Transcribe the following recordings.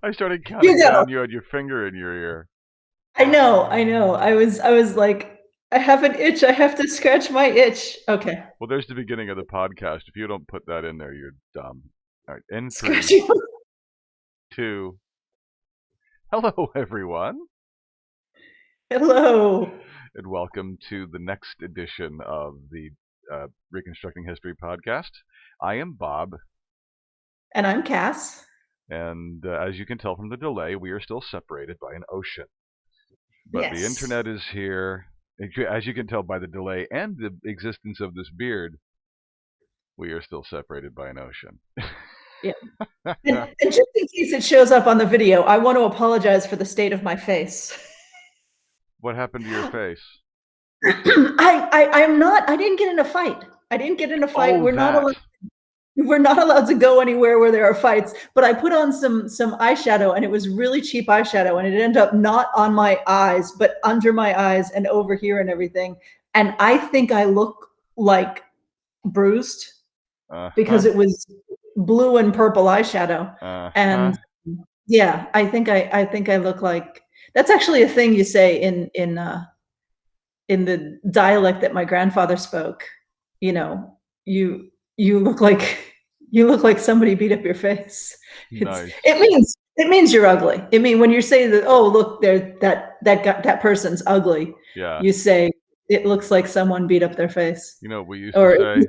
I started You counting go. down. You had your finger in your ear. I know, I know. I was like, I have an itch. I have to scratch my itch. Okay. Well, there's the beginning of the podcast. If you don't put that in there, you're dumb. All right, in three, Scratching. two. Hello, everyone, Hello. and welcome to the next edition of the Reconstructing History podcast. I am Bob, And I'm Cass. and as you can tell from the delay, we are still separated by an ocean. But the Yes. internet is here. As you can tell by the delay and the existence of this beard, we are still separated by an ocean. Yeah. And just in case it shows up on the video, I want to apologize for the state of my face. What happened to your face? I'm not. I didn't get in a fight. I didn't get in a fight. Oh, We're not that. allowed. We're not allowed to go anywhere where there are fights. But I put on some eyeshadow, and it was really cheap eyeshadow, and it ended up not on my eyes, but under my eyes and over here and everything. And I think I look like bruised Uh because huh. it was blue and purple eyeshadow. Huh. And yeah, I think I look like that's actually a thing you say in the dialect that my grandfather spoke. You know, you look like you look like somebody beat up your face. It's Nice. it means you're ugly. I mean, when you say that, oh look, there that person's ugly, Yeah. you say it looks like someone beat up their face, You know what we used to or say?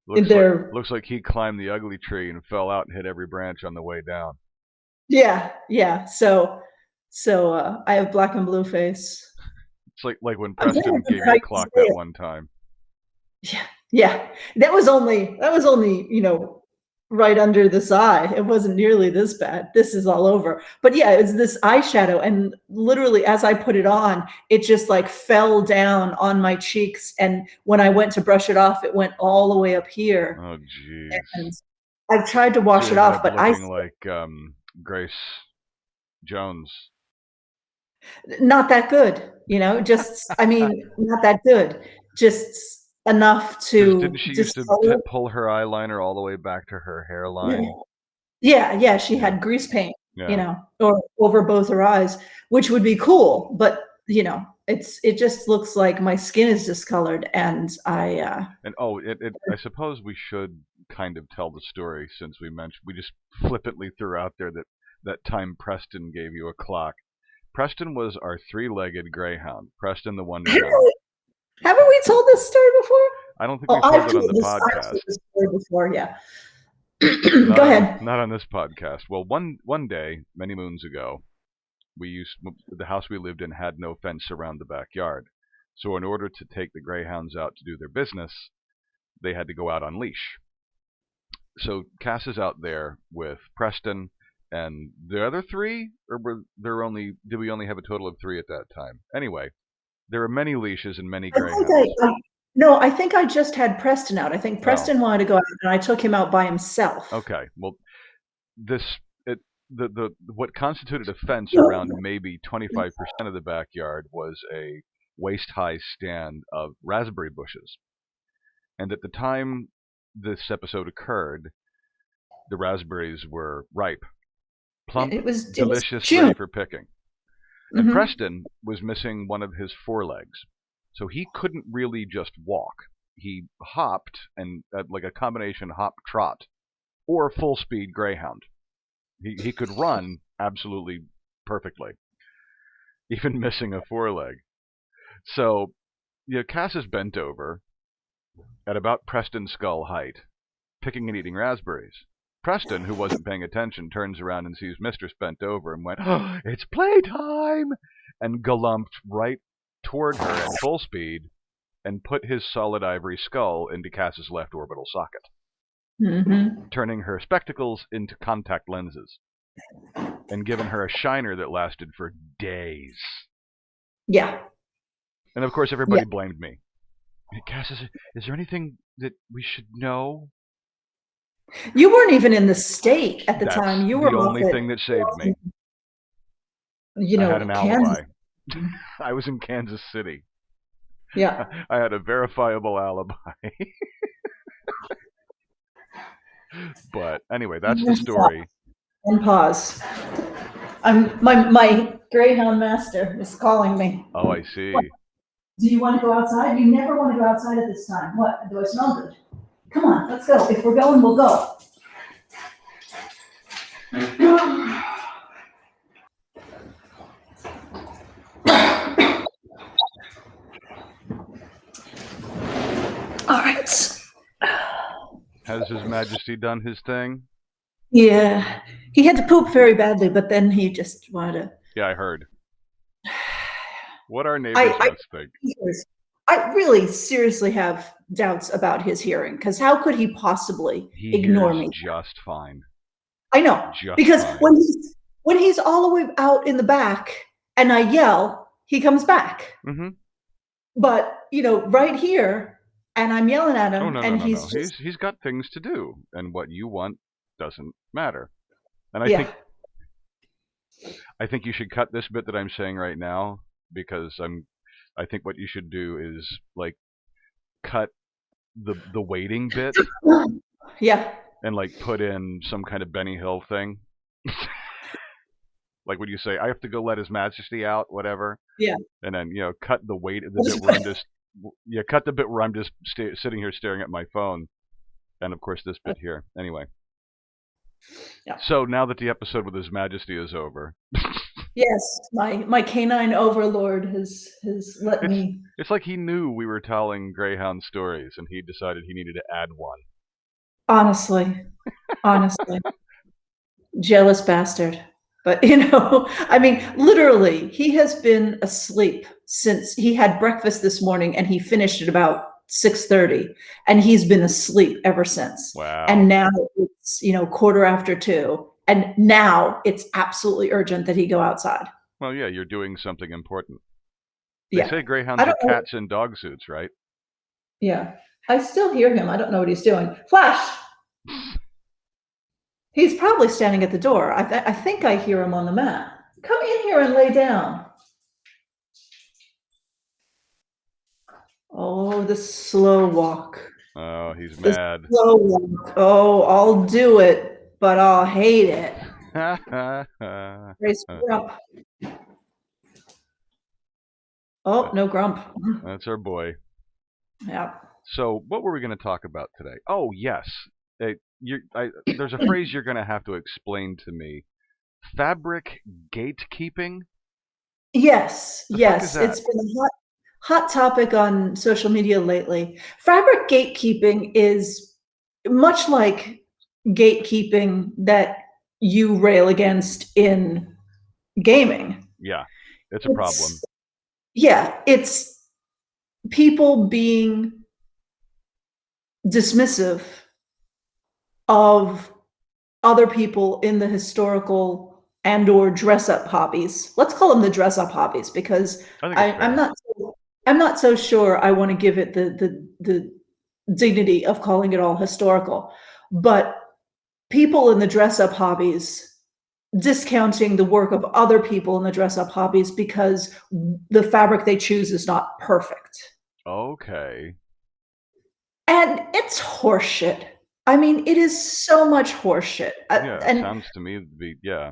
Looks like they're looks like he climbed the ugly tree and fell out and hit every branch on the way down. yeah, yeah. So I have black and blue face. It's like when I'm trying to Preston think gave how you a you clock say that it. one time. Yeah, yeah. That was only, right under this eye. It wasn't nearly this bad. This is all over. But yeah, it's this eyeshadow, and literally as I put it on, it just like fell down on my cheeks. And when I went to brush it off, it went all the way up here. Oh, jeez. And I've tried to So wash you it ended off, up but I looking like Grace Jones. not that good, just I mean, not that good. Just enough Because didn't to she used to discolor. pull her eyeliner all the way back to her hairline? Yeah, yeah, she Yeah. had grease paint, Yeah. or over both her eyes, which would be cool, but, it just looks like my skin is discolored, and And oh, I suppose we should kind of tell the story since we just flippantly threw out there that time Preston gave you a clock. Preston was our three-legged greyhound, Preston the Wonder Hound. haven't we told this story before? I don't think Oh, we've told it on the I've podcast. told this story before, yeah. Not Go on ahead. not on this podcast. Well, one day, many moons ago, the house we lived in had no fence around the backyard. So in order to take the greyhounds out to do their business, they had to go out on leash. So Cass is out there with Preston and the other three, or did we only have a total of three at that time? Anyway, there are many leashes and many I think greyhounds. no, I think I just had Preston out. I think Oh, Preston wanted to go out, and I took him out by himself. okay. Well, this it the what constituted a fence around maybe 25% of the backyard was a waist-high stand of raspberry bushes. And at the time this episode occurred, the raspberries were ripe, Yeah, plump, it was delicious, ready June. for picking. And Mhm. Preston was missing one of his forelegs, so he couldn't really just walk. He hopped, and like a combination hop trot or full speed greyhound. He could run absolutely perfectly, even missing a foreleg. So, Cass is bent over at about Preston's skull height, picking and eating raspberries. Preston, who wasn't paying attention, turns around and sees Mistress bent over and went, "Oh, it's playtime!" and galumped right toward her at full speed and put his solid ivory skull into Cass's left orbital socket, Mhm. turning her spectacles into contact lenses and giving her a shiner that lasted for days. Yeah. And of course, Yeah. everybody blamed me. Cass, is there anything that we should know? You weren't even in the state at the That's time. You were the off only thing that saved me. I had an Kansas. alibi. I was in Kansas City. Yeah. I had a verifiable alibi. But anyway, that's the Yes. story. And pause. My Greyhound master is calling me. Oh, I see. What? Do you want to go outside? You never want to go outside at this time. What? Do I smell good? Come on, let's go. If we're going, we'll go. All right. Has His Majesty done his thing? Yeah. He had to poop very badly, but then he just wanted to. Yeah, I heard. What our neighbors must think. I really seriously have doubts about his hearing, because how could he possibly ignore me? Just fine. I know, Just because fine. when he's all the way out in the back and I yell, he comes back. Mm-hmm. But right here, and I'm yelling at him, oh, no, and no, he's no. just, He's got things to do, and what you want doesn't matter. And I think you should cut this bit that I'm saying right now, because I think what you should do is like cut the waiting bit. Yeah. And like put in some kind of Benny Hill thing. Like when you say, I have to go let His Majesty out, whatever. Yeah. And then, cut the bit where I'm just cut the bit where I'm just sitting here staring at my phone. And of course this bit here. Anyway. Yeah. So now that the episode with His Majesty is over. Yes, my canine overlord has let me. It's like he knew we were telling Greyhound stories, and he decided he needed to add one. Honestly. Jealous bastard. But I mean, literally, he has been asleep since he had breakfast this morning, and he finished at about 6:30, and he's been asleep ever since. Wow. And now it's 2:15, and now it's absolutely urgent that he go outside. Well, yeah, you're doing something important. They say greyhounds are cats in dog suits, right? Yeah. I still hear him. I don't know what he's doing. Flash! He's probably standing at the door. I think I hear him on the mat. Come in here and lay down. Oh, the slow walk. Oh, he's mad. Slow walk. Oh, I'll do it, but I'll hate it. Raise grump. Oh, no grump. That's our boy. Yeah. So, what were we going to talk about today? Oh, yes. There's a phrase you're going to have to explain to me. Fabric gatekeeping? Yes. It's been a hot topic on social media lately. Fabric gatekeeping is much like gatekeeping that you rail against in gaming. Yeah, it's a problem. Yeah, it's people being dismissive of other people in the historical and or dress-up hobbies. Let's call them the dress-up hobbies, because I'm not so sure I want to give it the dignity of calling it all historical. But people in the dress-up hobbies discounting the work of other people in the dress-up hobbies because the fabric they choose is not perfect. Okay. And it's horseshit. I mean, it is so much horseshit. Yeah, it sounds to me to be, yeah.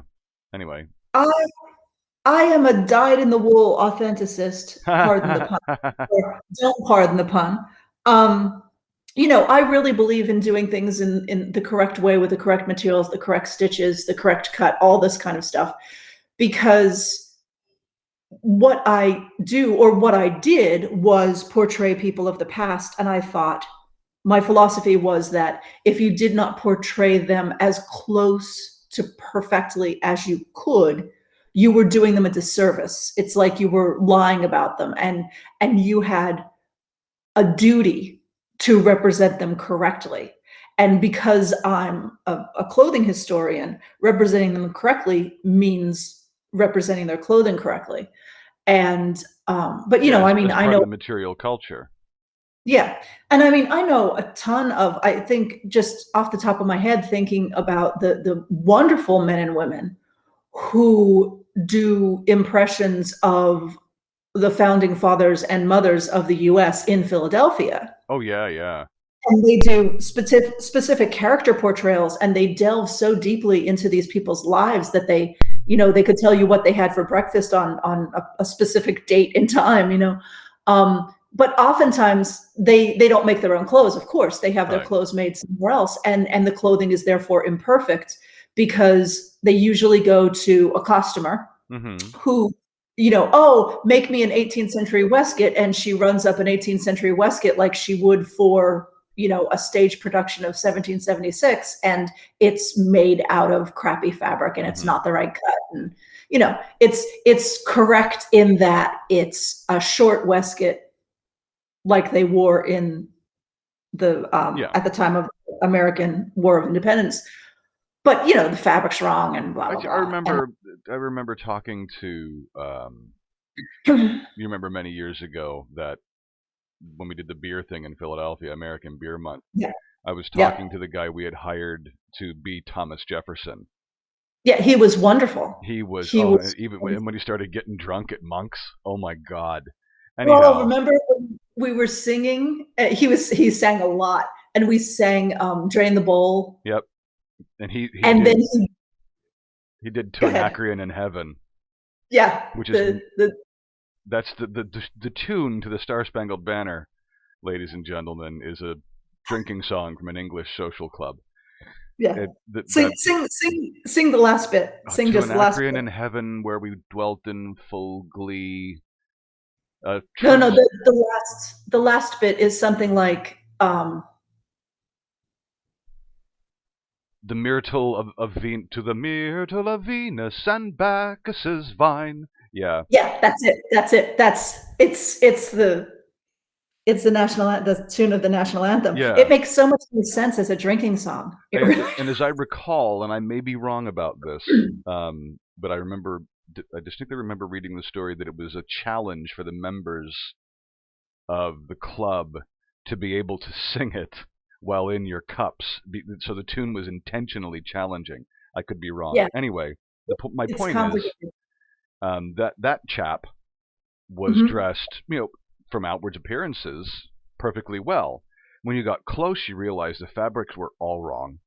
Anyway. I am a dyed-in-the-wool authenticist, pardon the pun. Or don't pardon the pun. I really believe in doing things in the correct way with the correct materials, the correct stitches, the correct cut, all this kind of stuff. Because what I do, or what I did, was portray people of the past. And I thought, my philosophy was that if you did not portray them as close to perfectly as you could, you were doing them a disservice. It's like you were lying about them, and you had a duty to represent them correctly. And because I'm a clothing historian, representing them correctly means representing their clothing correctly. And but I mean, I know the material culture. Yeah. And I mean, I know a ton of, I think, just off the top of my head, thinking about the wonderful men and women who do impressions of the founding fathers and mothers of the US in Philadelphia. Oh, yeah, yeah. And they do specific character portrayals, and they delve so deeply into these people's lives that they, they could tell you what they had for breakfast on a specific date in time. But oftentimes they don't make their own clothes. Of course, they have their Right. clothes made somewhere else, and the clothing is therefore imperfect because they usually go to a costumer who, oh, make me an 18th century waistcoat, and she runs up an 18th century waistcoat like she would for a stage production of 1776, and it's made out of crappy fabric and it's not the right cut, and it's correct in that it's a short waistcoat like they wore in the at the time of American War of Independence, but the fabric's wrong and blah blah blah. I remember talking to And you remember many years ago that when we did the beer thing in Philadelphia, American Beer Month, yeah, I was yeah, talking to the guy we had hired to be Thomas Jefferson. yeah. He was wonderful. He was, He was. even when he started getting drunk at Monk's, oh my God. Well, Anyhow, remember when we were singing? He sang a lot, and we sang "Drain the Bowl." yep, and he And did, then he did go To an ahead. Acreon in Heaven, Yeah, which is that's the tune to the Star Spangled Banner, ladies and gentlemen, is a drinking song from an English social club. yeah. Sing, That sing the last bit. Sing To just an the last Acreon bit. in Heaven, where we dwelt in full glee. No, no. Truce. The last bit is something like The myrtle to the myrtle of Venus and Bacchus's vine. Yeah, yeah. That's it. That's it. It's the tune of the national anthem. yeah. It makes so much more sense as a drinking song. It really. And as I recall, and I may be wrong about this, but I distinctly remember reading the story that it was a challenge for the members of the club to be able to sing it while in your cups. So the tune was intentionally challenging. I could be wrong. Yeah, Anyway, my it's point is complicated. that chap was Hmm. dressed, from outward appearances perfectly well. When you got close, you realized the fabrics were all wrong.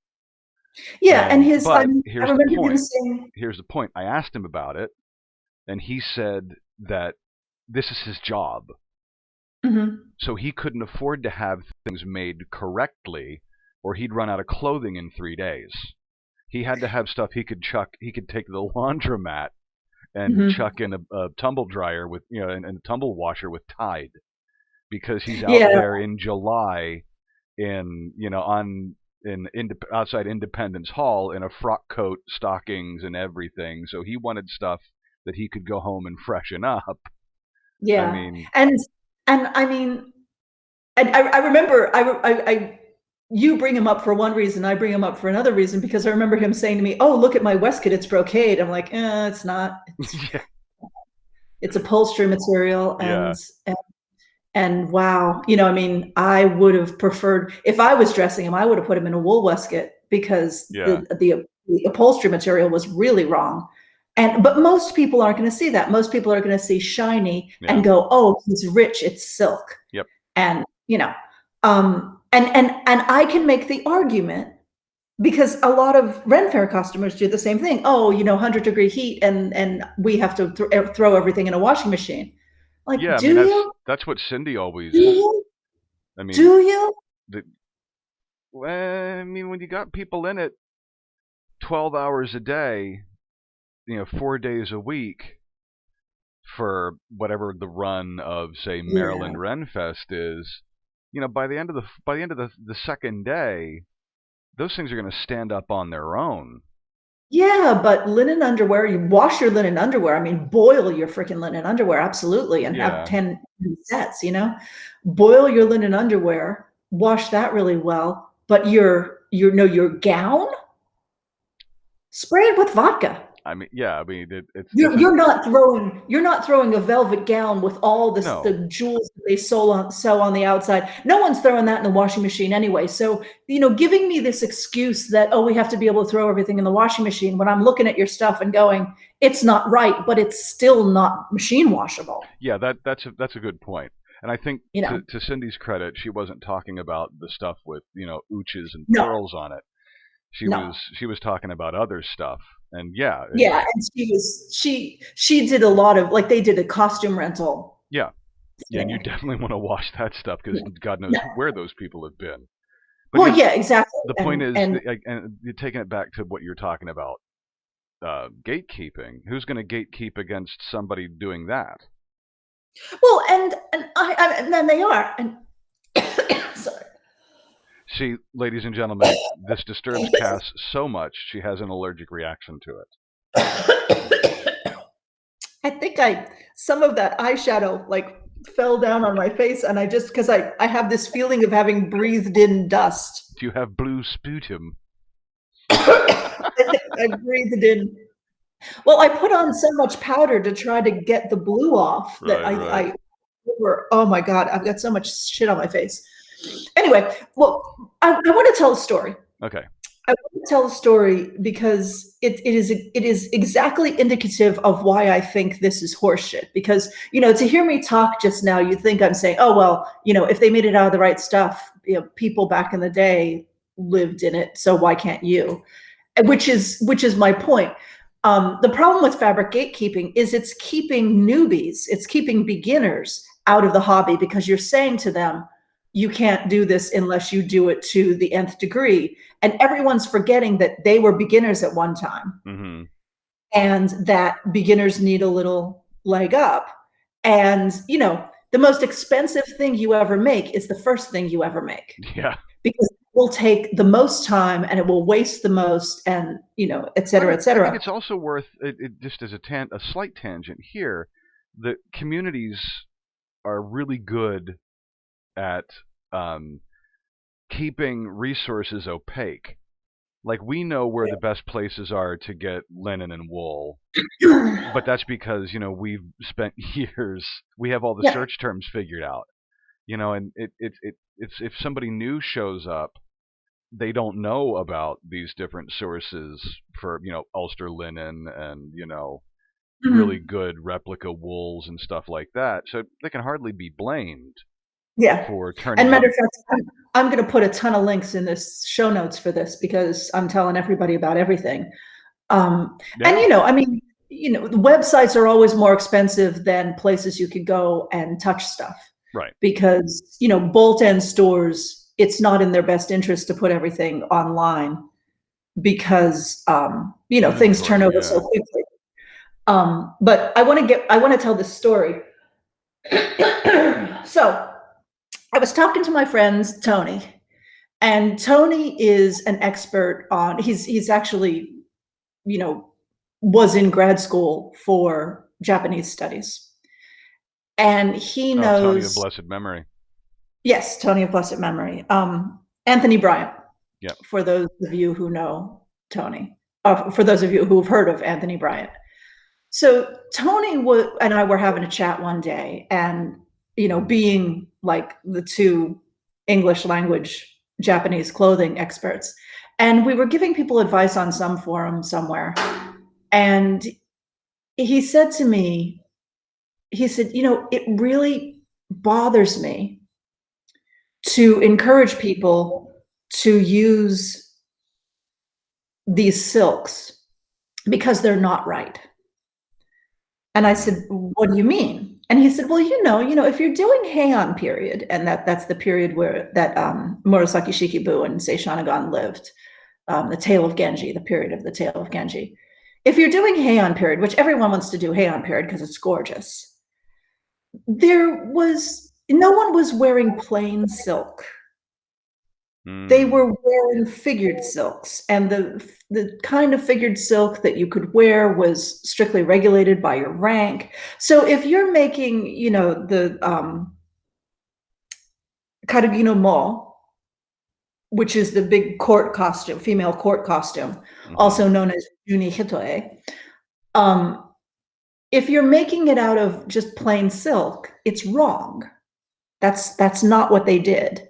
Yeah, and But I remember him saying, Here's the point. I asked him about it, and he said that this is his job. mhm. So he couldn't afford to have things made correctly, or he'd run out of clothing in 3 days. He had to have stuff he could take to the laundromat and Mhm. chuck in a tumble dryer with, and a tumble washer with Tide, because he's out Yeah, there in July in, outside Independence Hall in a frock coat, stockings, and everything. So he wanted stuff that he could go home and freshen up. I yeah, mean, and I mean, and I remember I you bring him up for one reason, I bring him up for another reason, because I remember him saying to me, "Oh, look at my waistcoat, it's brocade." I'm like, it's not. yeah, It's upholstery material, yeah, and wow, I mean, I would have preferred, if I was dressing him, I would have put him in a wool waistcoat because yeah, the upholstery material was really wrong. But most people aren't going to see that. Most people are going to see shiny yeah, and go, "Oh, he's rich. It's silk." yep, And and I can make the argument because a lot of Ren Fair customers do the same thing. Oh, 100-degree heat, and we have to throw everything in a washing machine. Like, yeah. I mean, do you? that's what Cindy always. Do you? I mean, Do you? the, well, I mean, when you got people in it 12 hours a day, 4 days a week for whatever the run of, say, Yeah. Maryland Renfest is, by the end of the second day, those things are going to stand up on their own. Yeah, but linen underwear, you wash your linen underwear. I mean, boil your freaking linen underwear, absolutely, and have Yeah, 10 sets, Boil your linen underwear, wash that really well, but your gown, spray it with vodka. I mean, yeah, I mean, it's You're not throwing a velvet gown with all no, the jewels that they sew on the outside. No one's throwing that in the washing machine anyway. So, giving me this excuse that, oh, we have to be able to throw everything in the washing machine, when I'm looking at your stuff and going, it's not right, but it's still not machine washable. yeah, that's a good point. And I think you know. to Cindy's credit, she wasn't talking about the stuff with, ooches and No, pearls on it. She no. was talking about other stuff. And yeah, Yeah, and she did a lot of, like, they did a costume rental yeah. Yeah, and you thing. definitely want to watch that stuff because Yeah. God knows No. where those people have been. But Well, yeah, exactly. the point is, And and you're taking it back to what you're talking about, gatekeeping. Who's going to gatekeep against somebody doing that? well, and then they are. And sorry. See, ladies and gentlemen, this disturbs Cass so much she has an allergic reaction to it. I think some of that eyeshadow like fell down on my face, and I just because I have this feeling of having breathed in dust. Do you have blue sputum? I breathed in. Well, I put on so much powder to try to get the blue off that Right. oh my God, I've got so much shit on my face. Anyway, well, I want to tell a story. Okay. I want to tell a story because it is exactly indicative of why I think this is horseshit. Because, to hear me talk just now, you think I'm saying, oh, well, if they made it out of the right stuff, people back in the day lived in it, so why can't you? Which is my point. The problem with fabric gatekeeping is it's keeping newbies, it's keeping beginners out of the hobby because you're saying to them, you can't do this unless you do it to the nth degree. And everyone's forgetting that they were beginners at one time, Mm-hmm. and that beginners need a little leg up. And, the most expensive thing you ever make is the first thing you ever make. Yeah. Because it will take the most time and it will waste the most, and, et cetera, et I cetera. think it's also worth it just as a slight tangent here. The communities are really good at keeping resources opaque. Like we know where the best places are to get linen and wool, but that's because we've spent years. We have all the Yeah. search terms figured out. And it's if somebody new shows up, they don't know about these different sources for Ulster linen and really good replica wools and stuff like that. So they can hardly be blamed Yeah. for turning And matter up. of fact, I'm going to put a ton of links in this show notes for this because I'm telling everybody about everything. And Yeah. I mean, the websites are always more expensive than places you could go and touch stuff. Right. Because, bolt-end stores, it's not in their best interest to put everything online because, things turn over so quickly. But I want to tell this story. So I was talking to my friend Tony, and Tony is an expert on, he's actually, was in grad school for Japanese studies. And he knows. Tony of blessed memory. Yes, Tony of blessed memory. Anthony Bryant. Yep. For those of you who know Tony, for those of you who've heard of Anthony Bryant. So Tony and I were having a chat one day, and being like the two English language Japanese clothing experts, and we were giving people advice on some forum somewhere, and he said to me, it really bothers me to encourage people to use these silks because they're not right. And I said, what do you mean? And he said, well, if you're doing Heian period, and that's the period where that Murasaki Shikibu and Seishonagon lived, the Tale of Genji, the period of the Tale of Genji. If you're doing Heian period, which everyone wants to do Heian period because it's gorgeous, no one was wearing plain silk. They were wearing figured silks, and the kind of figured silk that you could wear was strictly regulated by your rank. So if you're making, the karagino mo, which is the big court costume, female court costume, also known as juni hitoe, if you're making it out of just plain silk, it's wrong. That's not what they did.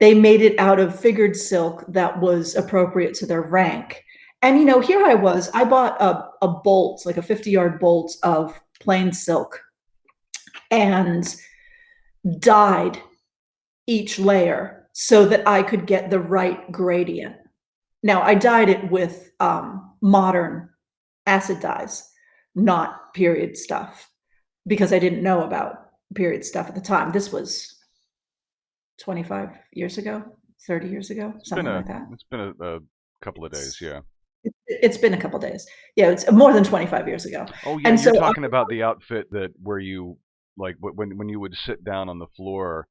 They made it out of figured silk that was appropriate to their rank. And, here I was, I bought a bolt, like a 50-yard bolt of plain silk. And dyed each layer so that I could get the right gradient. Now, I dyed it with modern acid dyes, not period stuff, because I didn't know about period stuff at the time. This was 25 years ago, 30 years ago, something like that. It's been a couple of days, yeah. It's been a couple days. Yeah, it's more than 25 years ago. Oh yeah, And you're so talking about the outfit where you like when you would sit down on the floor,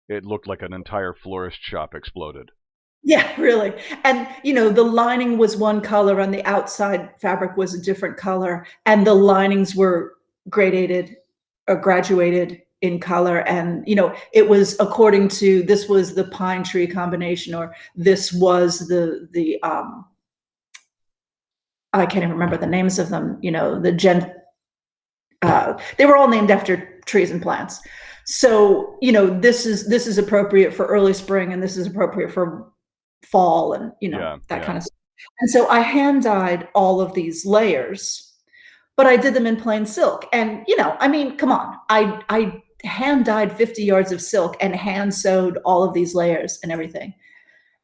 it looked like an entire florist shop exploded. yeah, really. And, the lining was one color and the outside fabric was a different color, and the linings were gradated or graduated in color. And, it was according to, this was the pine tree combination, or this was the I can't even remember the names of them, they were all named after trees and plants. So, this is appropriate for early spring and this is appropriate for fall, and that kind of stuff. And so I hand dyed all of these layers, but I did them in plain silk. And I mean, come on, I hand dyed 50 yards of silk and hand sewed all of these layers and everything.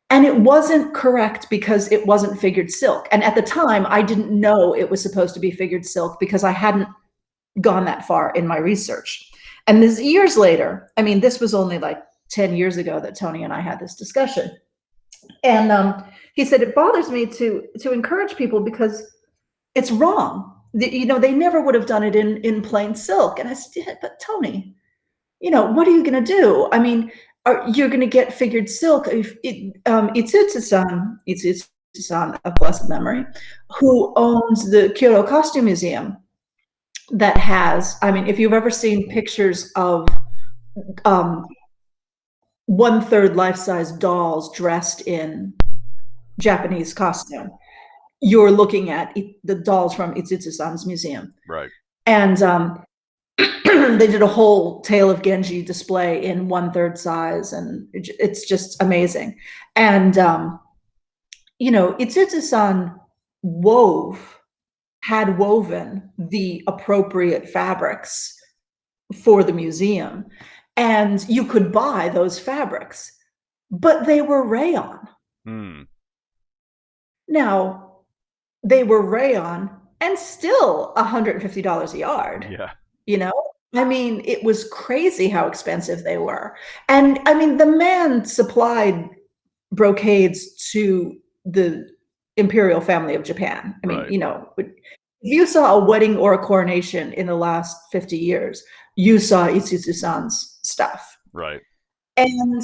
And it wasn't correct because it wasn't figured silk. And at the time, I didn't know it was supposed to be figured silk because I hadn't gone that far in my research. And this years later, I mean, this was only like 10 years ago that Tony and I had this discussion. And he said, it bothers me to encourage people because it's wrong. They never would have done it in plain silk. And I said, yeah, but Tony, what are you going to do? I mean, you're going to get figured silk. If Itsuta-san of blessed memory, who owns the Kyoto Costume Museum, that has, I mean, if you've ever seen pictures of 1/3 life-size dolls dressed in Japanese costume, you're looking at the dolls from Itsuta-san's museum. Right. And they did a whole Tale of Genji display in 1/3 size, and it's just amazing. And Itsuta-san had woven the appropriate fabrics for the museum, and you could buy those fabrics, but they were rayon. Now, they were rayon and still $150 a yard. Yeah. I mean, it was crazy how expensive they were. And I mean, the man supplied brocades to the imperial family of Japan. I mean, right. If you saw a wedding or a coronation in the last 50 years, you saw Itsuta-san's stuff. Right. And,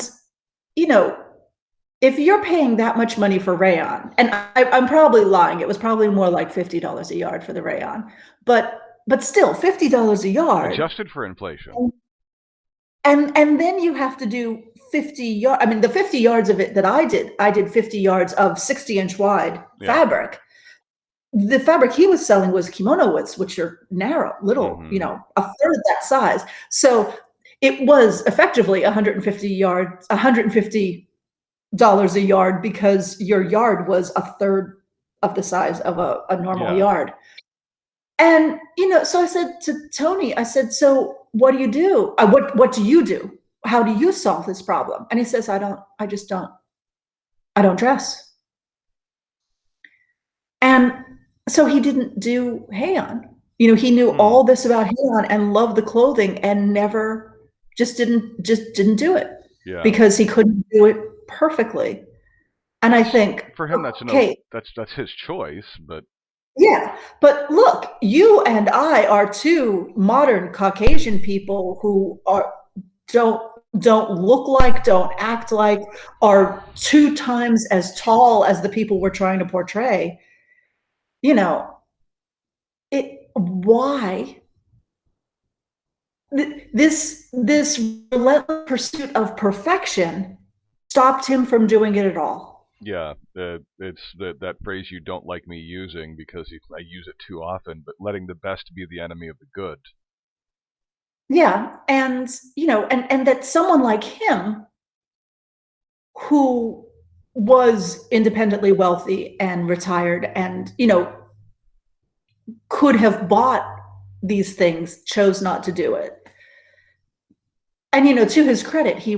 if you're paying that much money for rayon, and I'm probably lying, it was probably more like $50 a yard for the rayon, but still $50 a yard. Adjusted for inflation. And then you have to do 50 yards. I mean, the 50 yards of it that I did 50 yards of 60-inch wide fabric. The fabric he was selling was kimono woods, which are narrow, little, a third that size. So it was effectively $150 a yard, because your yard was a third of the size of a normal yard. And, so I said to Tony, I said, so what do you do? What do you do? How do you solve this problem? And he says, I don't dress. And so he didn't do Heian. He knew all this about Heian and loved the clothing and never just didn't do it. Yeah. Because he couldn't do it perfectly. And I think for him, that's his choice, but yeah, but look, you and I are two modern Caucasian people who don't look like, don't act like, are 2 times as tall as the people we're trying to portray. Why this relentless pursuit of perfection stopped him from doing it at all? Yeah, it's that phrase you don't like me using because I use it too often, but letting the best be the enemy of the good. Yeah, and and that someone like him, who was independently wealthy and retired and could have bought these things, chose not to do it. And to his credit, he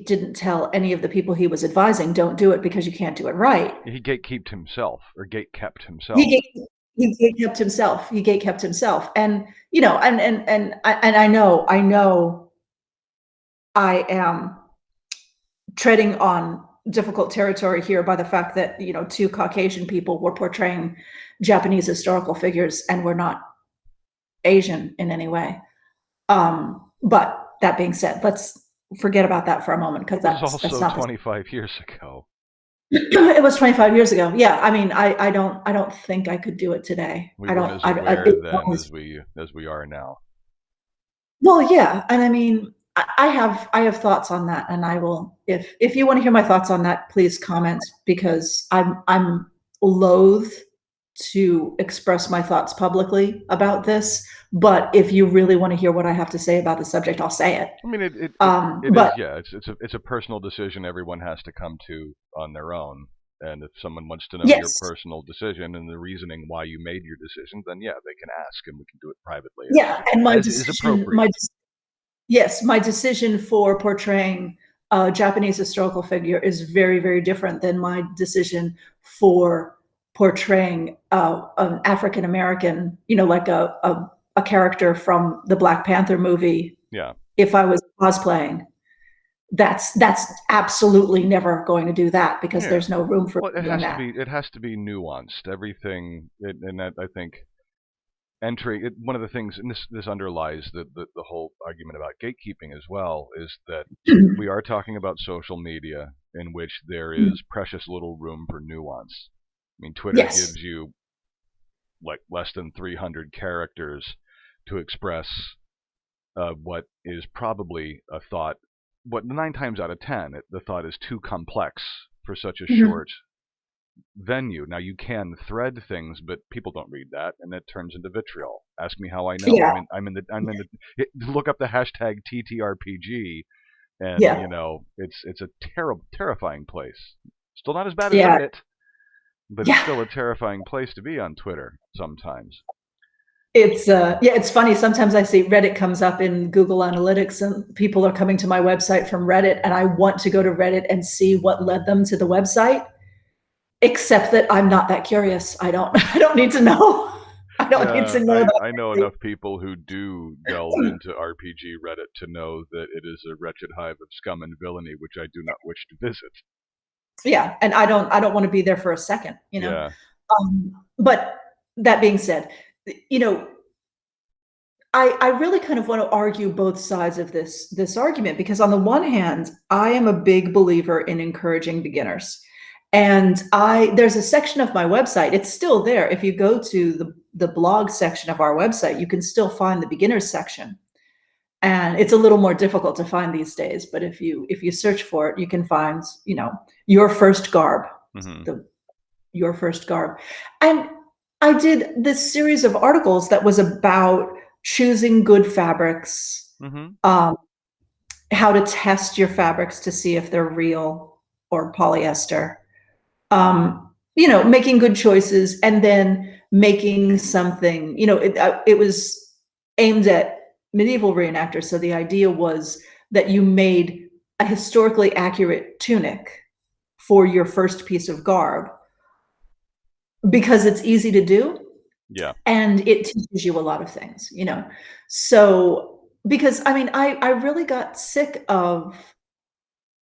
didn't tell any of the people he was advising, don't do it because you can't do it right. He gatekept himself, or gatekept himself. He gatekept himself. He gatekept himself. And I know I am treading on difficult territory here by the fact that two Caucasian people were portraying Japanese historical figures and were not Asian in any way. But that being said, let's forget about that for a moment, because That's that's also not 25 years ago. It was 25 years ago. Yeah, I mean, I don't think I could do it today. We I weren't don't. as aware then as we are now. Well, yeah, and I mean, I have thoughts on that, and I will, if you want to hear my thoughts on that, please comment, because I'm loath to express my thoughts publicly about this. But if you really want to hear what I have to say about the subject, I'll say it. I mean, it is, yeah. It's a personal decision everyone has to come to on their own. And if someone wants to know your personal decision and the reasoning why you made your decision, then yeah, they can ask, and we can do it privately. Yeah, and my decision, my decision for portraying a Japanese historical figure is very, very different than my decision for portraying an African American, like a character from the Black Panther movie. Yeah. If I was cosplaying, that's absolutely never going to do that, because there's no room for doing that. It has to be nuanced. Everything, and that, I think, one of the things, and this underlies the whole argument about gatekeeping as well, is that we are talking about social media in which there is precious little room for nuance. I mean, Twitter gives you like less than 300 characters to express what is probably a thought. What 9 times out of 10, the thought is too complex for such a short venue. Now, you can thread things, but people don't read that, and that turns into vitriol. Ask me how I know. Yeah. I'm in the look up the hashtag TTRPG, and it's a terrifying place. Still not as bad as Reddit, but it's still a terrifying place to be on Twitter sometimes. It's funny. Sometimes I see Reddit comes up in Google Analytics, and people are coming to my website from Reddit, and I want to go to Reddit and see what led them to the website. Except that I'm not that curious. I don't need to know. I don't need to know that. I know enough people who do delve into RPG Reddit to know that it is a wretched hive of scum and villainy, which I do not wish to visit. Yeah, and I don't want to be there for a second, Yeah. But that being said, I really kind of want to argue both sides of this argument, because on the one hand, I am a big believer in encouraging beginners. And there's a section of my website, it's still there. If you go to the blog section of our website, you can still find the beginners section. And it's a little more difficult to find these days, but if you search for it, you can find, your first garb, your first garb. And I did this series of articles that was about choosing good fabrics, how to test your fabrics to see if they're real or polyester. Making good choices, and then making something, it was aimed at medieval reenactors. So the idea was that you made a historically accurate tunic for your first piece of garb, because it's easy to do. Yeah. And it teaches you a lot of things, So, because I really got sick of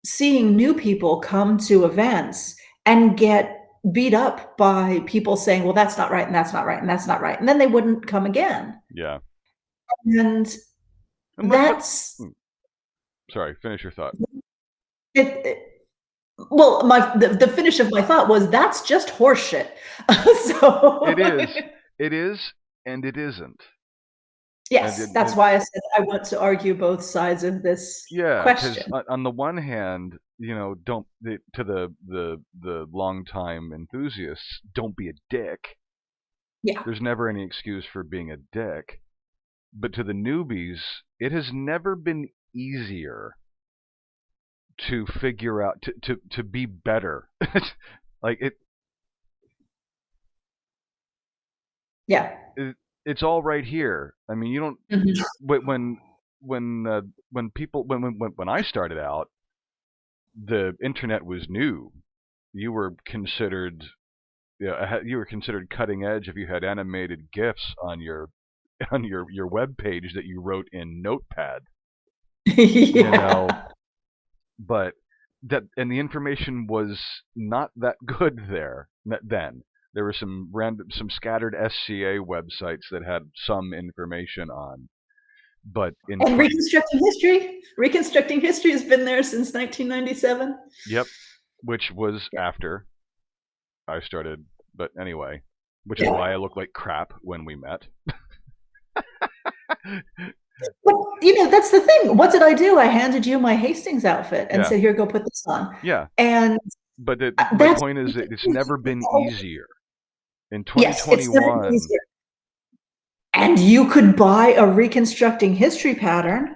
seeing new people come to events and get beat up by people saying, well, that's not right, and that's not right, and that's not right. And then they wouldn't come again. Yeah. And that's... Sorry, finish your thought. Well, the finish of my thought was, that's just horseshit. So It is, and it isn't. Yes, that's why I said I want to argue both sides of this question. On the one hand, to the long-time enthusiasts, don't be a dick. Yeah. There's never any excuse for being a dick. But to the newbies, it has never been easier to figure out, to be better. Like it. Yeah. It's all right here. I mean, you don't. When when I started out, the internet was new. You were considered you were considered cutting edge if you had animated GIFs on your your web page that you wrote in Notepad. You know, Yeah. but and the information was not that good then. There were some scattered SCA websites that had some information on, but in And 20 Reconstructing history has been there since 1997. yep, which was after I started, but anyway, which is Yeah. why I look like crap when we met. But, that's the thing. What did I do? I handed you my Hastings outfit and Yeah, said, here, go put this on. yeah, And but my that's, point is that it's never been easier. In yes, it's never been 2021, easier. And you could buy a Reconstructing history pattern,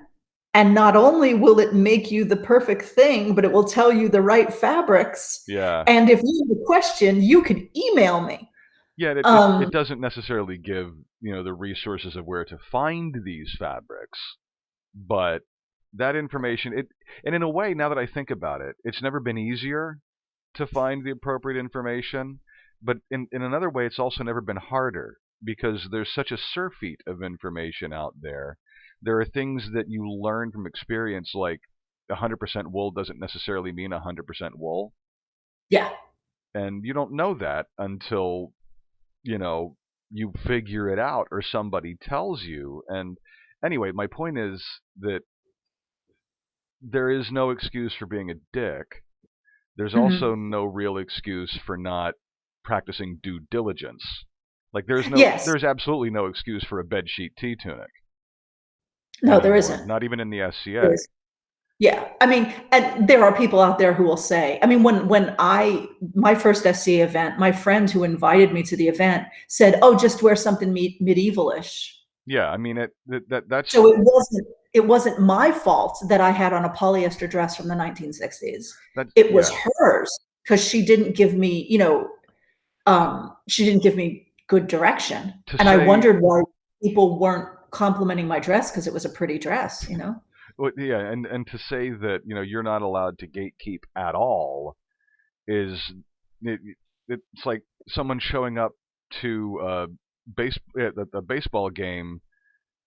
and not only will it make you the perfect thing, but it will tell you the right fabrics. yeah, And if you have a question, you could email me. yeah, it doesn't necessarily give the resources of where to find these fabrics, but that information and in a way, now that I think about it, it's never been easier to find the appropriate information, but in another way, it's also never been harder because there's such a surfeit of information out there. There are things that you learn from experience, like 100% wool doesn't necessarily mean 100% wool, Yeah. and you don't know that until you know you figure it out or somebody tells you. And anyway, my point is that there is no excuse for being a dick. There's also Mhm. no real excuse for not practicing due diligence. Like Yes. there's absolutely no excuse for a bedsheet tea tunic No, there anymore, isn't. not even in the There SCA. is. Yeah. I mean, and there are people out there who will say, I mean, my first SCA event, my friend who invited me to the event said, "Oh, just wear something medievalish." Yeah, I mean that's So it wasn't my fault that I had on a polyester dress from the 1960s. that's It was yeah. hers because she didn't give me, she didn't give me good direction. To And I say wondered why people weren't complimenting my dress because it was a pretty dress, well, yeah, and to say that you're not allowed to gatekeep at all is it, it's like someone showing up to a baseball game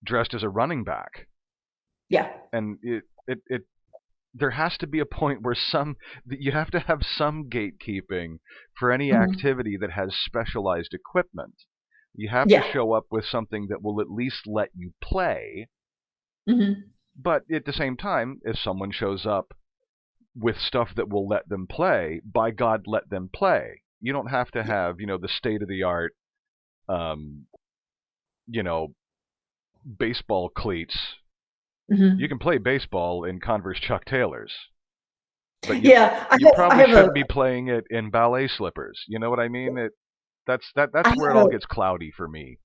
dressed as a running back, Yeah. and it there has to be a point where you have to have some gatekeeping for any Mhm. activity that has specialized equipment. You have to Yeah. show up with something that will at least let you play, Mhm. but at the same time, if someone shows up with stuff that will let them play, by God, let them play. You don't have to have, the state of the art, um, you know, baseball cleats. You Mhm. can play baseball in Converse Chuck Taylors, but Yeah, you I probably have a shouldn't be playing it in ballet slippers. You know what I mean? I That's where have it all a gets cloudy for me.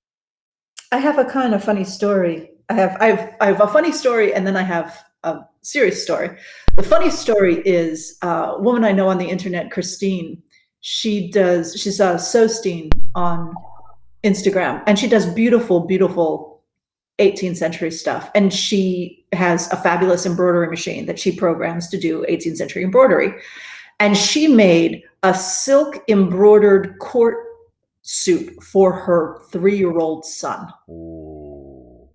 I have a kind of funny story. I have a funny story, and then I have a serious story. The funny story is a woman I know on the internet, Christine. She's a Sosteen on Instagram, and she does beautiful, beautiful 18th century stuff. And she has a fabulous embroidery machine that she programs to do 18th century embroidery. And she made a silk embroidered court suit for her 3-year-old son. Ooh,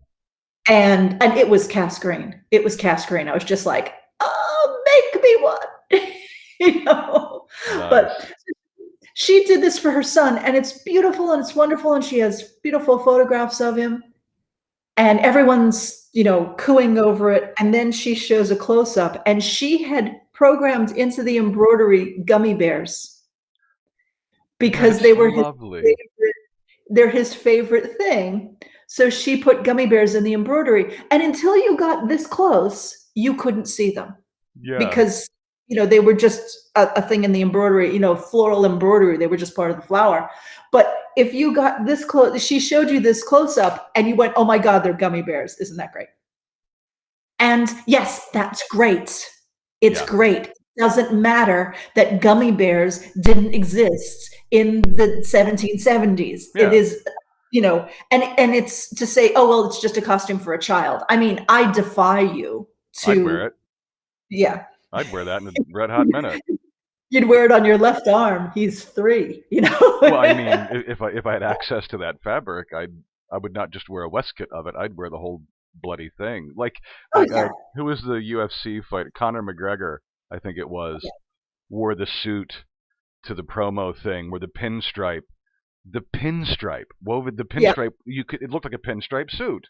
And it was cast green. It was cast green. I was just like, oh, make me one. you know. nice. But she did this for her son, and it's beautiful and it's wonderful, and she has beautiful photographs of him, and everyone's, cooing over it. And then she shows a close up, and she had programmed into the embroidery gummy bears because That's they were his lovely. favorite they're his favorite thing. So she put gummy bears in the embroidery. And until you got this close, you couldn't see them Yeah, because, they were just a thing in the embroidery, floral embroidery. They were just part of the flower. But if you got this close, she showed you this close up and you went, oh my God, they're gummy bears. Isn't that great? And yes, that's great. It's yeah, great. Doesn't matter that gummy bears didn't exist in the 1770s. It yeah. is and it's to say, oh, well, it's just a costume for a child. I mean, I defy you I'd wear to, it. yeah. I'd wear that in a red hot minute. You'd wear it on your left arm. He's 3, Well, I mean, if I had access to that fabric, I would not just wear a waistcoat of it. I'd wear the whole bloody thing. Oh, Like yeah. who was the UFC fighter? Conor McGregor, I think it was, Yeah. wore the suit to the promo thing where the pinstripe woven the Yeah. pinstripe. It looked like a pinstripe suit,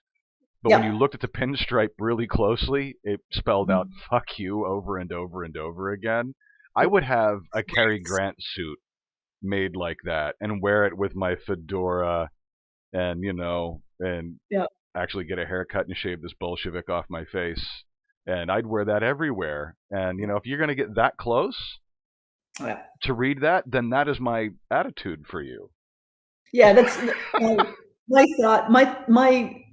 but when you Yeah. looked at the pinstripe really closely, it spelled out "fuck you" over and over and over again. I would have a Cary Grant suit made like that and wear it with my fedora and and Yeah. actually get a haircut and shave this Bolshevik off my face. And I'd wear that everywhere. And if you're going to get that close Yeah. to read that, then that is my attitude for you. Yeah, that's my thought. My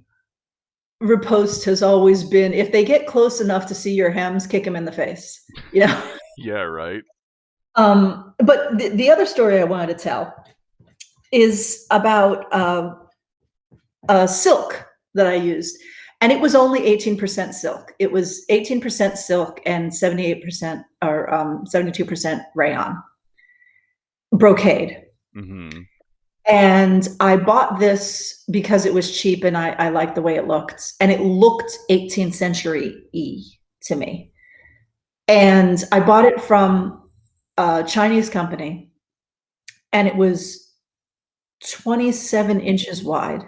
riposte has always been, if they get close enough to see your hems, kick them in the face. Yeah, right. But the other story I wanted to tell is about silk that I used, and it was only 18% silk. It was 18% silk and 78% or 72% rayon brocade. Mm-hmm. And I bought this because it was cheap and I liked the way it looked. And it looked 18th century-y to me. And I bought it from a Chinese company, and it was 27 inches wide.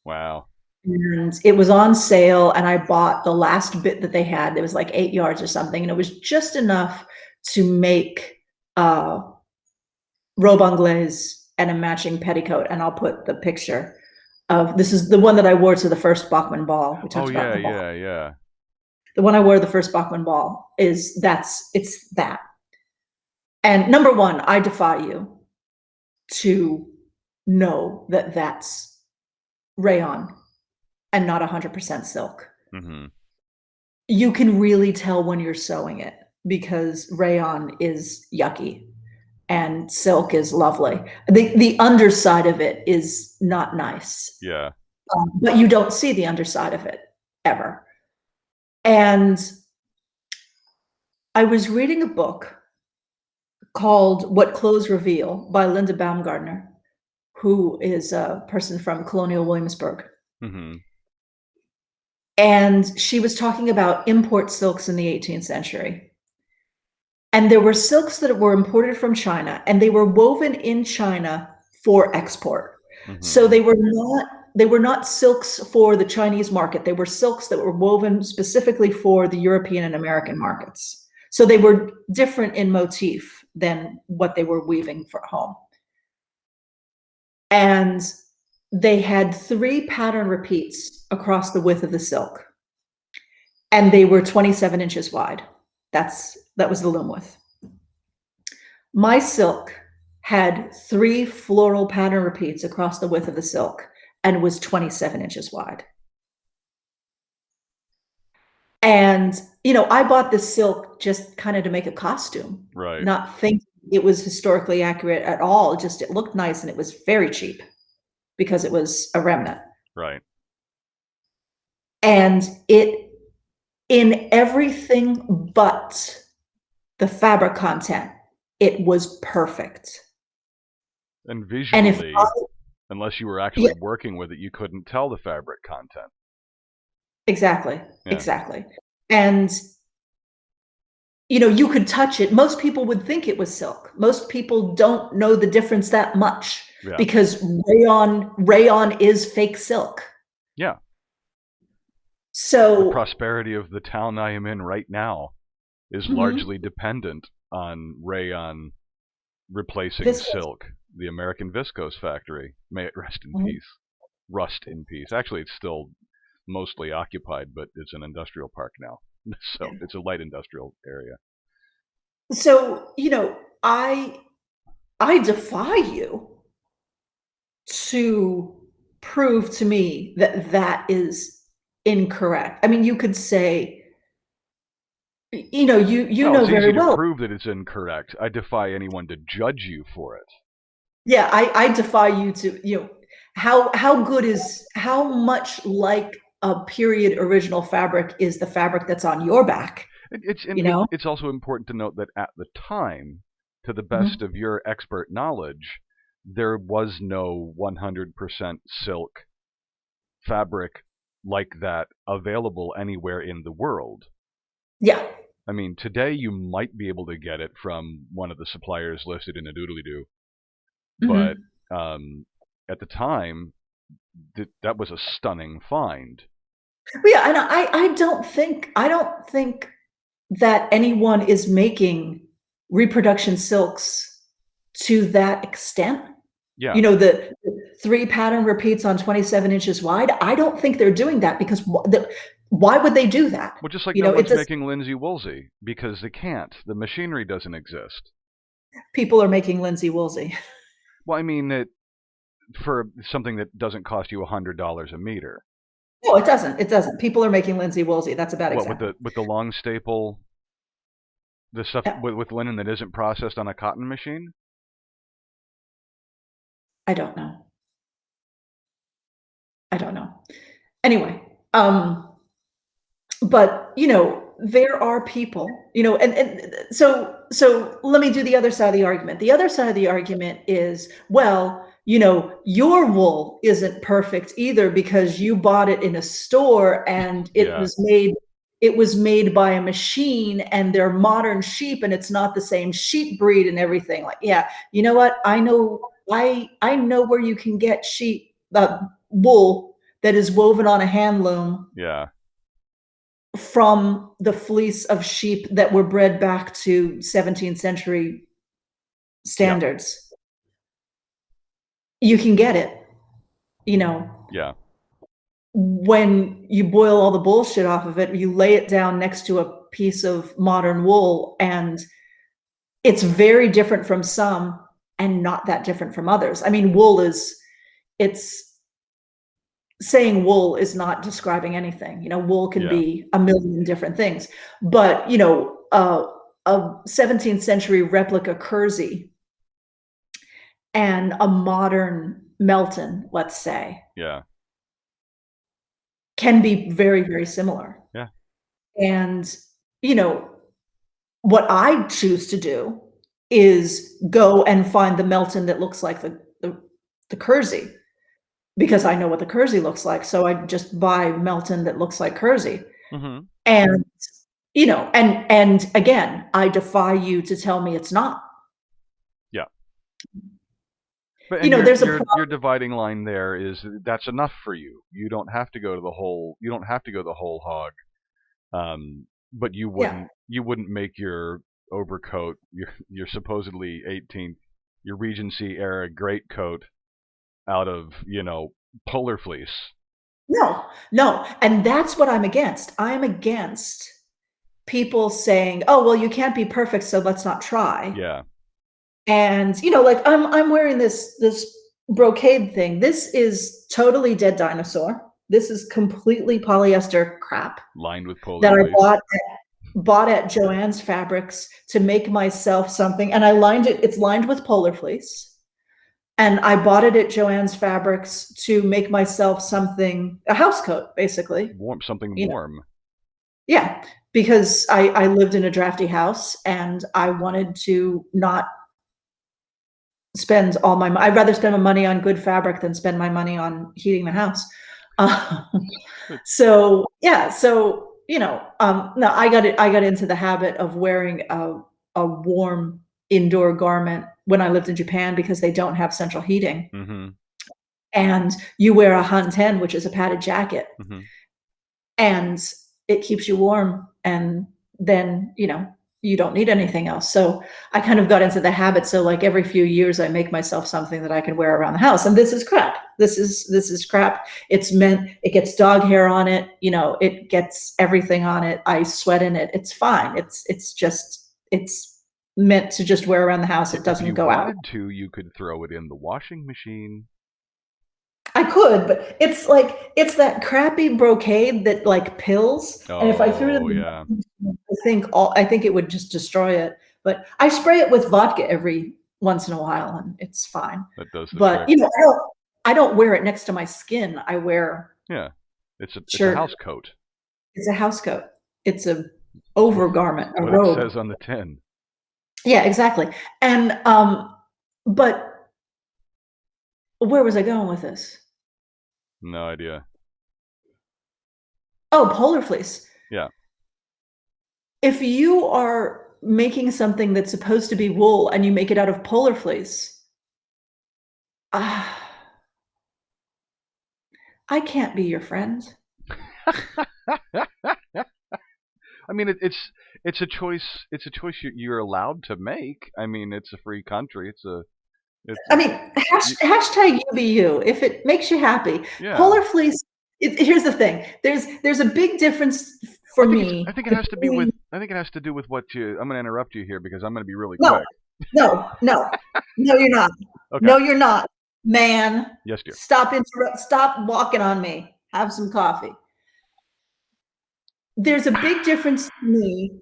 Wow. And it was on sale, and I bought the last bit that they had. It was like 8 yards or something, and it was just enough to make robe anglaise and a matching petticoat. And I'll put the picture of, this is the one that I wore to the first Bachman ball. We talked about the ball. Yeah. The one I wore the first Bachman ball it's that. And number one, I defy you to know that that's rayon and not 100% silk. Mm-hmm. You can really tell when you're sewing it because rayon is yucky and silk is lovely. The underside of it is not nice. Yeah. But you don't see the underside of it ever. And I was reading a book called What Clothes Reveal by Linda Baumgartner, who is a person from Colonial Williamsburg. Mm-hmm. And she was talking about import silks in the 18th century. And there were silks that were imported from China, and they were woven in China for export. Mm-hmm. So they were not silks for the Chinese market. They were silks that were woven specifically for the European and American markets. So they were different in motif than what they were weaving for home. And they had 3 pattern repeats across the width of the silk. And they were 27 inches wide. That was the loom width. My silk had 3 floral pattern repeats across the width of the silk and was 27 inches wide. And, I bought this silk just kind of to make a costume, Right. not thinking it was historically accurate at all. Just it looked nice, and it was very cheap because it was a remnant. Right. And it, in everything but the fabric content, it was perfect. And visually, And unless you were actually working with it, you couldn't tell the fabric content. Exactly. Yeah. Exactly. And you could touch it. Most people would think it was silk. Most people don't know the difference that much because rayon is fake silk. Yeah. So the prosperity of the town I am in right now is largely dependent on rayon replacing silk. The American viscose factory, may it rest in peace. Rust in peace. Actually, it's still mostly occupied, but it's an industrial park now. So it's a light industrial area. So, I defy you to prove to me that that is incorrect. I mean, you could say, you know very well. To prove that it's incorrect. I defy anyone to judge you for it. Yeah, I defy you to, how much like a period original fabric is the fabric that's on your back, you know? It's also important to note that at the time, to the best Mhm. of your expert knowledge, there was no 100% silk fabric like that available anywhere in the world. Yeah. I mean, today you might be able to get it from one of the suppliers listed in a doodly-doo, but Mhm. um, at the time, that was a stunning find. Yeah, and I don't think that anyone is making reproduction silks to that extent. Yeah, You know, the 3 pattern repeats on 27 inches wide, I don't think they're doing that because why would they do that? well, just like You no know, it one's does making linsey woolsey because they can't. The machinery doesn't exist. people are making linsey woolsey. Well, I mean, for something that doesn't cost you $100 a meter. No, it doesn't. People are making linsey woolsey, that's a bad What example. with the long staple, the stuff Yeah, with linen that isn't processed on a cotton machine? I don't know. I don't know. Anyway, um, but, you know, there are people, you know, and so let me do the other side of the argument. The other side of the argument is, well, you know, your wool isn't perfect either because you bought it in a store and Yeah, it was made by a machine and they're modern sheep and it's not the same sheep breed and everything. Like, yeah, you know what? I know where you can get sheep wool that is woven on a hand loom yeah, from the fleece of sheep that were bred back to 17th century yeah, standards. You can get it, you know, yeah, when you boil all the bullshit off of it, you lay it down next to a piece of modern wool, and it's very different from some and not that different from others. I mean, it's saying wool is not describing anything. You know, wool can yeah, be a million different things. But, you know, a 17th century replica kersey and a modern Melton, let's say, yeah, can be very, very similar. yeah. And, you know, what I choose to do is go and find the Melton that looks like the kersey because I know what the kersey looks like. So I just buy Melton that looks like kersey. Mhm. And, you know, and again, I defy you to tell me it's not. Yeah. But You and know, there's a your dividing line there is that's enough for you. You don't have to go to the whole you don't have to go the whole hog. But yeah. you wouldn't make your overcoat, your supposedly 18th, your Regency era greatcoat out of, polar fleece. No, no, and that's what I'm against. I'm against people saying, "Oh, well, you can't be perfect, so let's not try." Yeah, And, you know, like, I'm wearing this brocade thing. This is totally dead dinosaur. This is completely polyester crap lined with polar that I fleece. bought at Joann's Fabrics to make myself something, and I lined it it's lined with polar fleece, and I bought it at Joann's Fabrics to make myself something a house coat, basically, Warm something you know. warm. Yeah, because I lived in a drafty house, and I wanted to not spend all my I'd rather spend my money on good fabric than spend my money on heating the house. Um, so, yeah, so, you know, no, I got into the habit of wearing a warm indoor garment when I lived in Japan because they don't have central heating, Mhm. and you wear a hanten, which is a padded jacket, Mhm. and it keeps you warm, and then, you know, you don't need anything else. So I kind of got into the habit. So like every few years I make myself something that I can wear around the house. And this is crap. This is crap. It gets dog hair on it, you know, it gets everything on it. I sweat in it. It's fine. It's meant to just wear around the house. It If doesn't you go out. wanted to, you could throw it in the washing machine. I could, but it's like it's that crappy brocade that like pills, and if I threw it in Oh, the yeah. washing machine, I think it would just destroy it. But I spray it with vodka every once in a while, and it's fine. That does the But trick. you know, I don't wear it next to my skin. I wear Yeah, it's a shirt. house coat. It's a house coat. It's a It's overgarment, a what it robe. says on the tin. Yeah, exactly. And but where was I going with this? No idea. Oh, polar fleece. Yeah. If you are making something that's supposed to be wool and you make it out of polar fleece, ah, I can't be your friend. I mean, it's a choice. It's a choice you're allowed to make. I mean, it's a free country. I mean, You, hashtag you be you. If it makes you happy, yeah. polar fleece. Here's the thing. There's a big difference for I me think it has to be with. between I think it has to do with what you. I'm going to interrupt you here because I'm going to be really no, quick. no, no, no. You're not. Okay. No, you're not, man. Yes, dear. Stop walking on me. Have some coffee. There's a big difference to me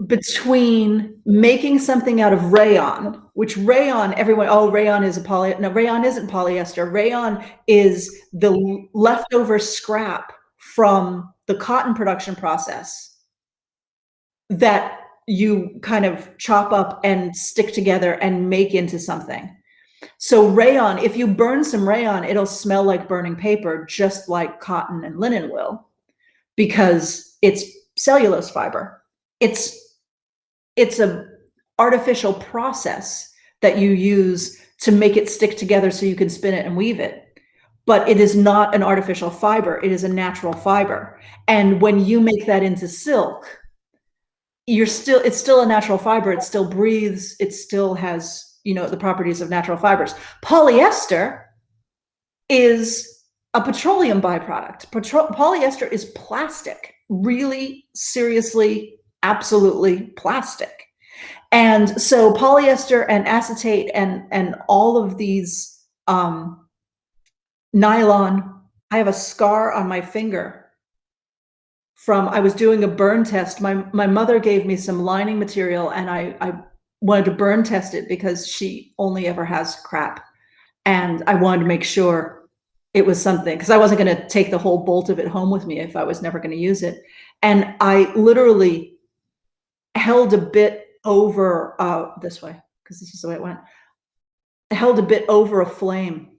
between making something out of rayon, which rayon, everyone, oh, rayon is a poly, no, rayon isn't polyester. Rayon is the leftover scrap from the cotton production process that you kind of chop up and stick together and make into something. So rayon, if you burn some rayon, it'll smell like burning paper, just like cotton and linen will, because it's cellulose fiber. It's a artificial process that you use to make it stick together so you can spin it and weave it. But it is not an artificial fiber. It is a natural fiber. And when you make that into silk, it's still a natural fiber. It still breathes. It still has, the properties of natural fibers. Polyester is a petroleum byproduct. Polyester is plastic, really seriously, absolutely plastic. And so polyester and acetate and all of these nylon, I have a scar on my finger from, I was doing a burn test. My mother gave me some lining material and I wanted to burn test it because she only ever has crap. And I wanted to make sure it was something, because I wasn't going to take the whole bolt of it home with me if I was never going to use it. And I literally held a bit over this way, because this is the way it went. I held a bit over a flame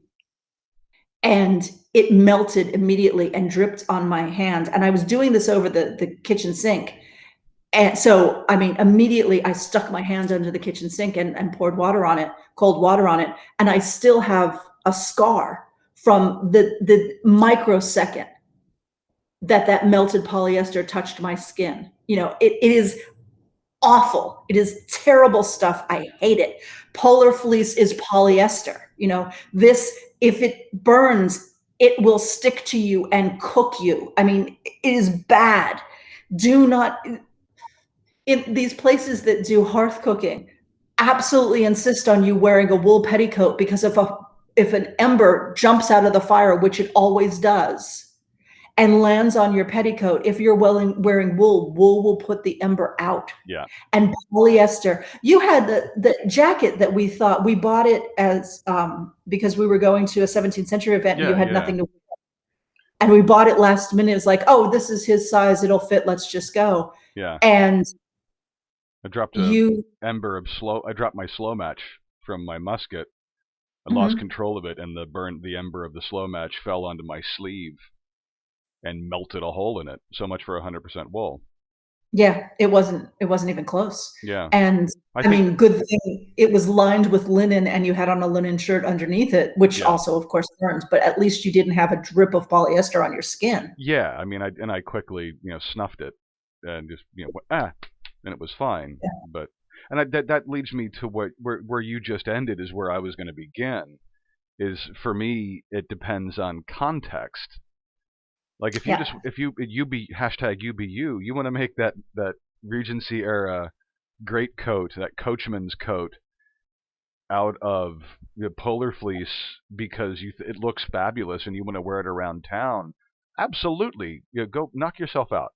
and it melted immediately and dripped on my hand. And I was doing this over the kitchen sink. And so, I mean, immediately I stuck my hand under the kitchen sink and poured water on it, cold water on it. And I still have a scar from the microsecond that melted polyester touched my skin. It is awful. It is terrible stuff. I hate it. Polar fleece is polyester. If it burns, it will stick to you and cook you. I mean, it is bad. Do not, in these places that do hearth cooking, absolutely insist on you wearing a wool petticoat, because if an ember jumps out of the fire, which it always does, and lands on your petticoat, if you're wearing wool will put the ember out. Yeah. And polyester, you had the jacket that we bought it as because we were going to a 17th century event and you had nothing to wear. And we bought it last minute. It's like, oh, this is his size, it'll fit, let's just go. Yeah. And I dropped I dropped my slow match from my musket. I lost control of it, and the ember of the slow match fell onto my sleeve and melted a hole in it. So much for 100% wool. Yeah, it wasn't even close. Yeah. And I mean, good thing it was lined with linen and you had on a linen shirt underneath it, which also, of course, burns, but at least you didn't have a drip of polyester on your skin. Yeah, I mean, I quickly, snuffed it and just, and it was fine. Yeah. But, and that leads me to where you just ended is where I was going to begin. Is, for me, it depends on context. Like if you be hashtag you be you want to make that Regency era great coat, that coachman's coat, out of the polar fleece because it looks fabulous and you want to wear it around town. Absolutely, go knock yourself out.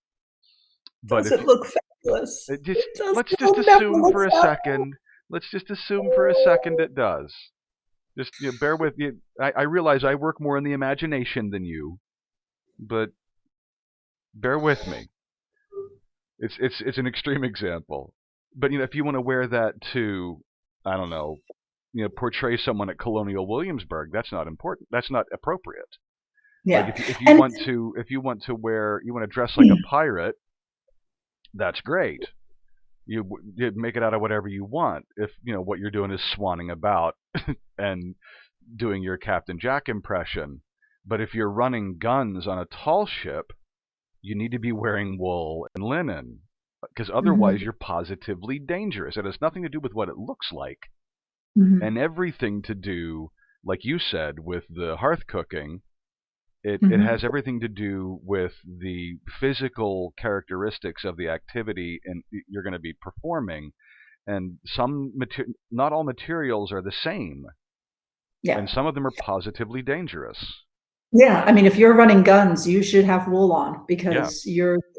But does it look fabulous? Let's just assume for a second it does. Just bear with you. I realize I work more in the imagination than you, but bear with me. It's an extreme example, but if you want to wear that to, I don't know, portray someone at Colonial Williamsburg, that's not important. That's not appropriate. Like Yeah. if you And want to dress like a pirate, that's great. You make it out of whatever you want. If what you're doing is swanning about and doing your Captain Jack impression. But if you're running guns on a tall ship, you need to be wearing wool and linen, because otherwise mhm, you're positively dangerous. It has nothing to do with what it looks like, mhm, and everything to do, like you said, with the hearth cooking. It mhm. has everything to do with the physical characteristics of the activity and you're going to be performing. And not all materials are the same, and Yeah. some of them are positively dangerous. Yeah, I mean, if you're running guns, you should have wool on Yeah. because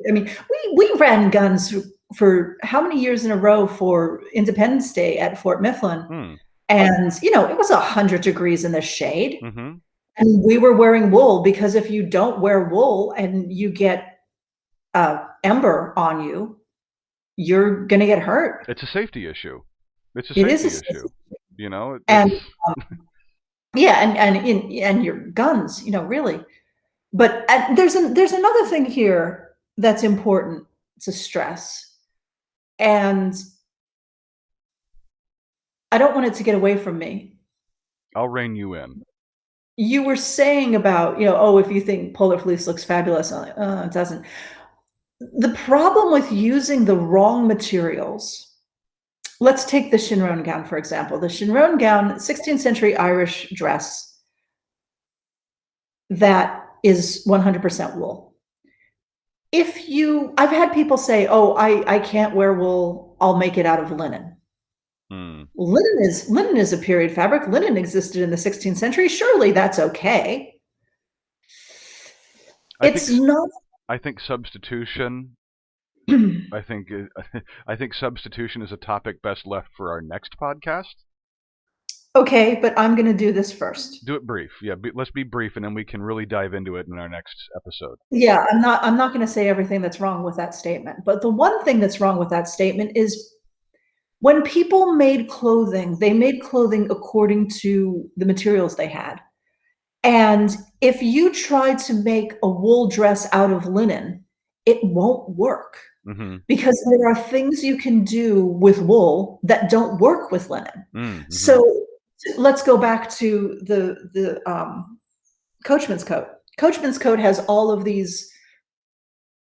I mean, we ran guns for how many years in a row for Independence Day at Fort Mifflin, Hmm. and, it was 100 degrees in the shade, Mm-hmm. and we were wearing wool because if you don't wear wool and you get ember on you, you're gonna get hurt. It's a safety issue. It's a It is a safety safety, issue. and, It's yeah, and your guns, really. But there's another thing here that's important to stress, and I don't want it to get away from me. I'll rein you in. You were saying about, "Oh, if you think Polar Fleece looks fabulous," I'm like, it doesn't." The problem with using the wrong materials, let's take the Shinron gown, for example. The Shinron gown, 16th century Irish dress that is 100% wool. I've had people say, "Oh, I can't wear wool, I'll make it out of linen." Hmm. Linen is a period fabric. Linen existed in the 16th century. Surely that's okay. I think It's not. I think substitution. I think I think substitution is a topic best left for our next podcast. Okay, but I'm gonna do this first. Do it brief. Yeah, let's be brief, and then we can really dive into it in our next episode. Yeah, I'm not gonna say everything that's wrong with that statement, but the one thing that's wrong with that statement is when people made clothing, they made clothing according to the materials they had. And if you try to make a wool dress out of linen, it won't work. Mm-hmm. Because there are things you can do with wool that don't work with linen. Mm-hmm. So let's go back to the coachman's coat. Coachman's coat has all of these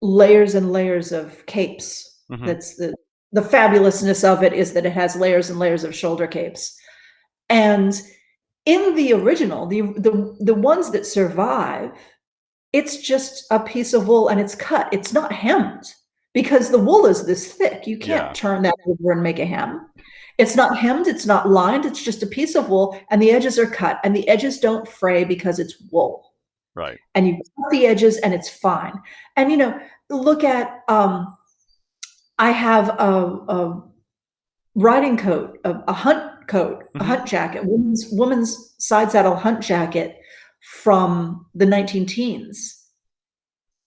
layers and layers of capes. Mm-hmm. That's the fabulousness of it is that it has layers and layers of shoulder capes. And in the original, the ones that survive, it's just a piece of wool and it's cut. It's not hemmed because the wool is this thick. You can't Yeah. turn that over and make a hem. It's not hemmed, it's not lined, it's just a piece of wool and the edges are cut and the edges don't fray because it's wool. Right. And you cut the edges and it's fine. And look at I have a riding coat, a hunt coat, a Mm-hmm. hunt jacket, woman's side saddle hunt jacket from the 19 teens.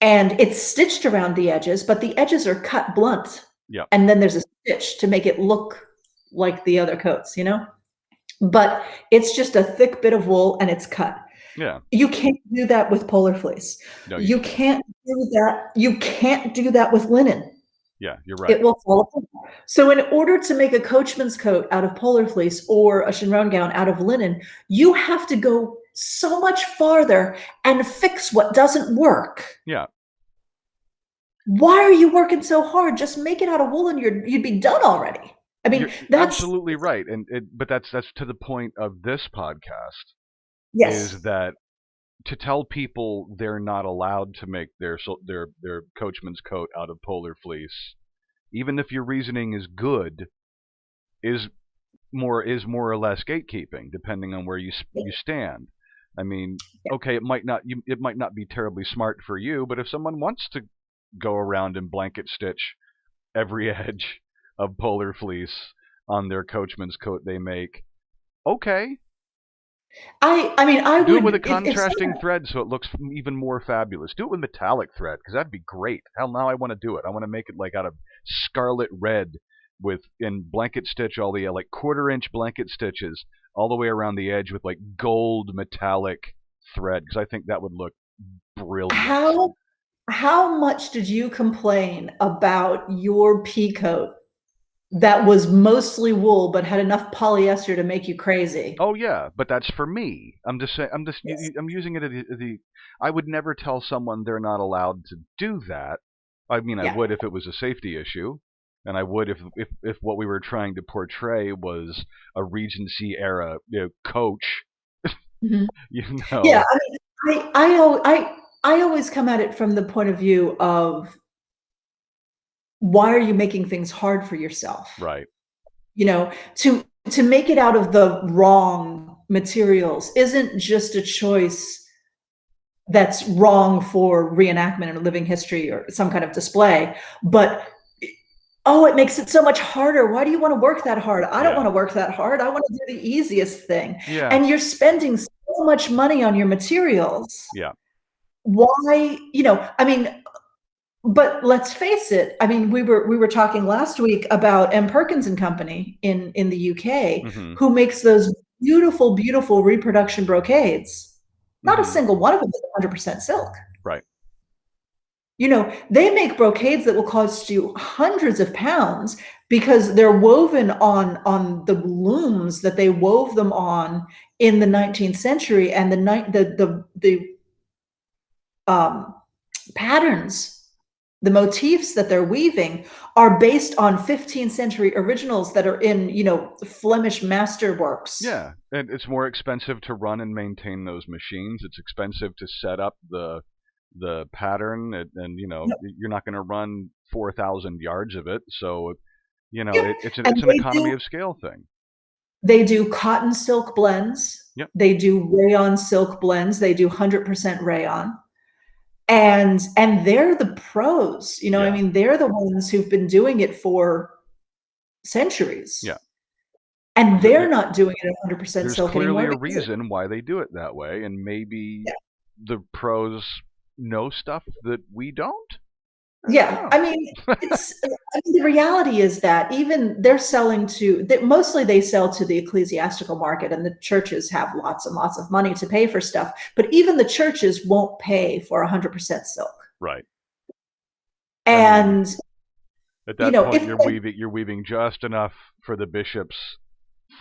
And it's stitched around the edges, but the edges are cut blunt. Yeah. And then there's a stitch to make it look like the other coats, But it's just a thick bit of wool and it's cut. Yeah. You can't do that with polar fleece. No, you You can't. can't do that. You can't do that with linen. Yeah, you're right. It will fall apart. So in order to make a coachman's coat out of polar fleece or a chignon gown out of linen, you have to go so much farther and fix what doesn't work. Yeah. Why are you working so hard? Just make it out of wool and you'd be done already. I mean, You're that's absolutely right, but that's to the point of this podcast is yes. that to tell people they're not allowed to make their coachman's coat out of polar fleece, even if your reasoning is good, is more or less gatekeeping, depending on where you stand. I mean, Yeah. okay, it might not be terribly smart for you, but if someone wants to go around and blanket stitch every edge of polar fleece on their coachman's coat they make, okay, I mean, I Do it with a would if contrasting someone, thread so it looks even more fabulous. Do it with metallic thread because that'd be great. Hell, now I want to do it. I want to make it like out of scarlet red with in blanket stitch all the like 1/4 inch blanket stitches all the way around the edge with like gold metallic thread because I think that would look brilliant. how how much did you complain about your pea coat that was mostly wool but had enough polyester to make you crazy? Oh yeah, but that's for me. I'm just saying. Yes. I'm using it as the. I would never tell someone they're not allowed to do that. I mean, I Yeah. would if it was a safety issue, and I would if what we were trying to portray was a Regency era coach. Mhm. You Yeah, know, I mean, I always come at it from the point of view of why are you making things hard for yourself? right? You know, to make it out of the wrong materials isn't just a choice that's wrong for reenactment or living history or some kind of display, but oh, it makes it so much harder. Why do you want to work that hard? I don't want Yeah, to work that hard. I want to do the easiest thing. yeah, And you're spending so much money on your materials. yeah. Why, I mean, but let's face it. I mean, we were talking last week about M. Perkins and Company in the UK, Mm-hmm. who makes those beautiful, beautiful reproduction brocades. Not a Mm-hmm. single one of them is 100% silk. Right. They make brocades that will cost you hundreds of pounds because they're woven on the looms that they wove them on in the 19th century, and the um, patterns, the motifs that they're weaving are based on 15th century originals that are in, Flemish masterworks. Yeah, and it's more expensive to run and maintain those machines. It's expensive to set up the pattern, and Yep. you're not going to run 4,000 yards of it. So Yep. And it's an economy of scale thing. they do cotton silk blends. Yep. They do rayon silk blends. They do 100% rayon. And they're the pros, I Yeah. mean, they're the ones who've been doing it for centuries. Yeah. And Th- they're th- not doing it at 100% There's silk clearly anymore a because reason why they do it that way, and maybe yeah. the pros know stuff that we don't. I don't Yeah, I know. mean, the reality is that even they're selling to that mostly they sell to the ecclesiastical market, and the churches have lots and lots of money to pay for stuff, but even the churches won't pay for 100% silk. Right. I mean, And, at that point, if they you're weaving just enough for the bishop's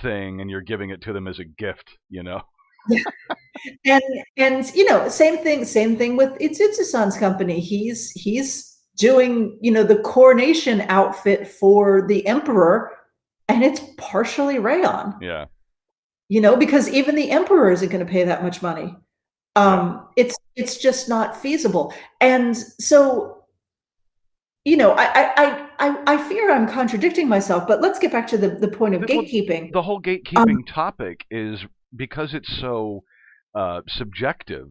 thing, and you're giving it to them as a gift. and same thing with Itsutsason's company. He's doing, the coronation outfit for the emperor, and it's partially rayon. Yeah. Because even the emperor isn't going to pay that much money. Yeah. It's just not feasible. And so, I fear I'm contradicting myself, but let's get back to the point of Well, gatekeeping. the whole Um, gatekeeping topic is because it's so subjective.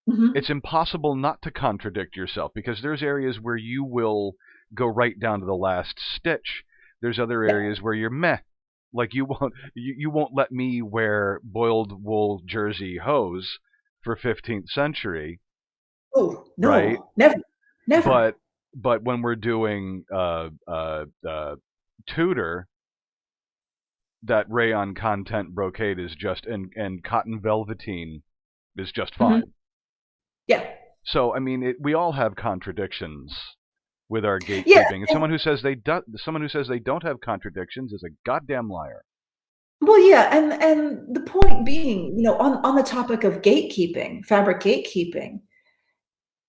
mhm, It's impossible not to contradict yourself because there's areas where you will go right down to the last stitch. There's other yeah. areas where you're meh. Like you won't let me wear boiled wool jersey hose for 15th century, Oh right? no, never, never. But when we're doing Tudor, that rayon content brocade is just and cotton velveteen is just Mhm. fine. Yeah, So I mean, we all have contradictions with our yeah. gatekeeping, and someone who says they don't have contradictions is a goddamn liar. Well, yeah, and the point being, on the topic of gatekeeping, fabric gatekeeping,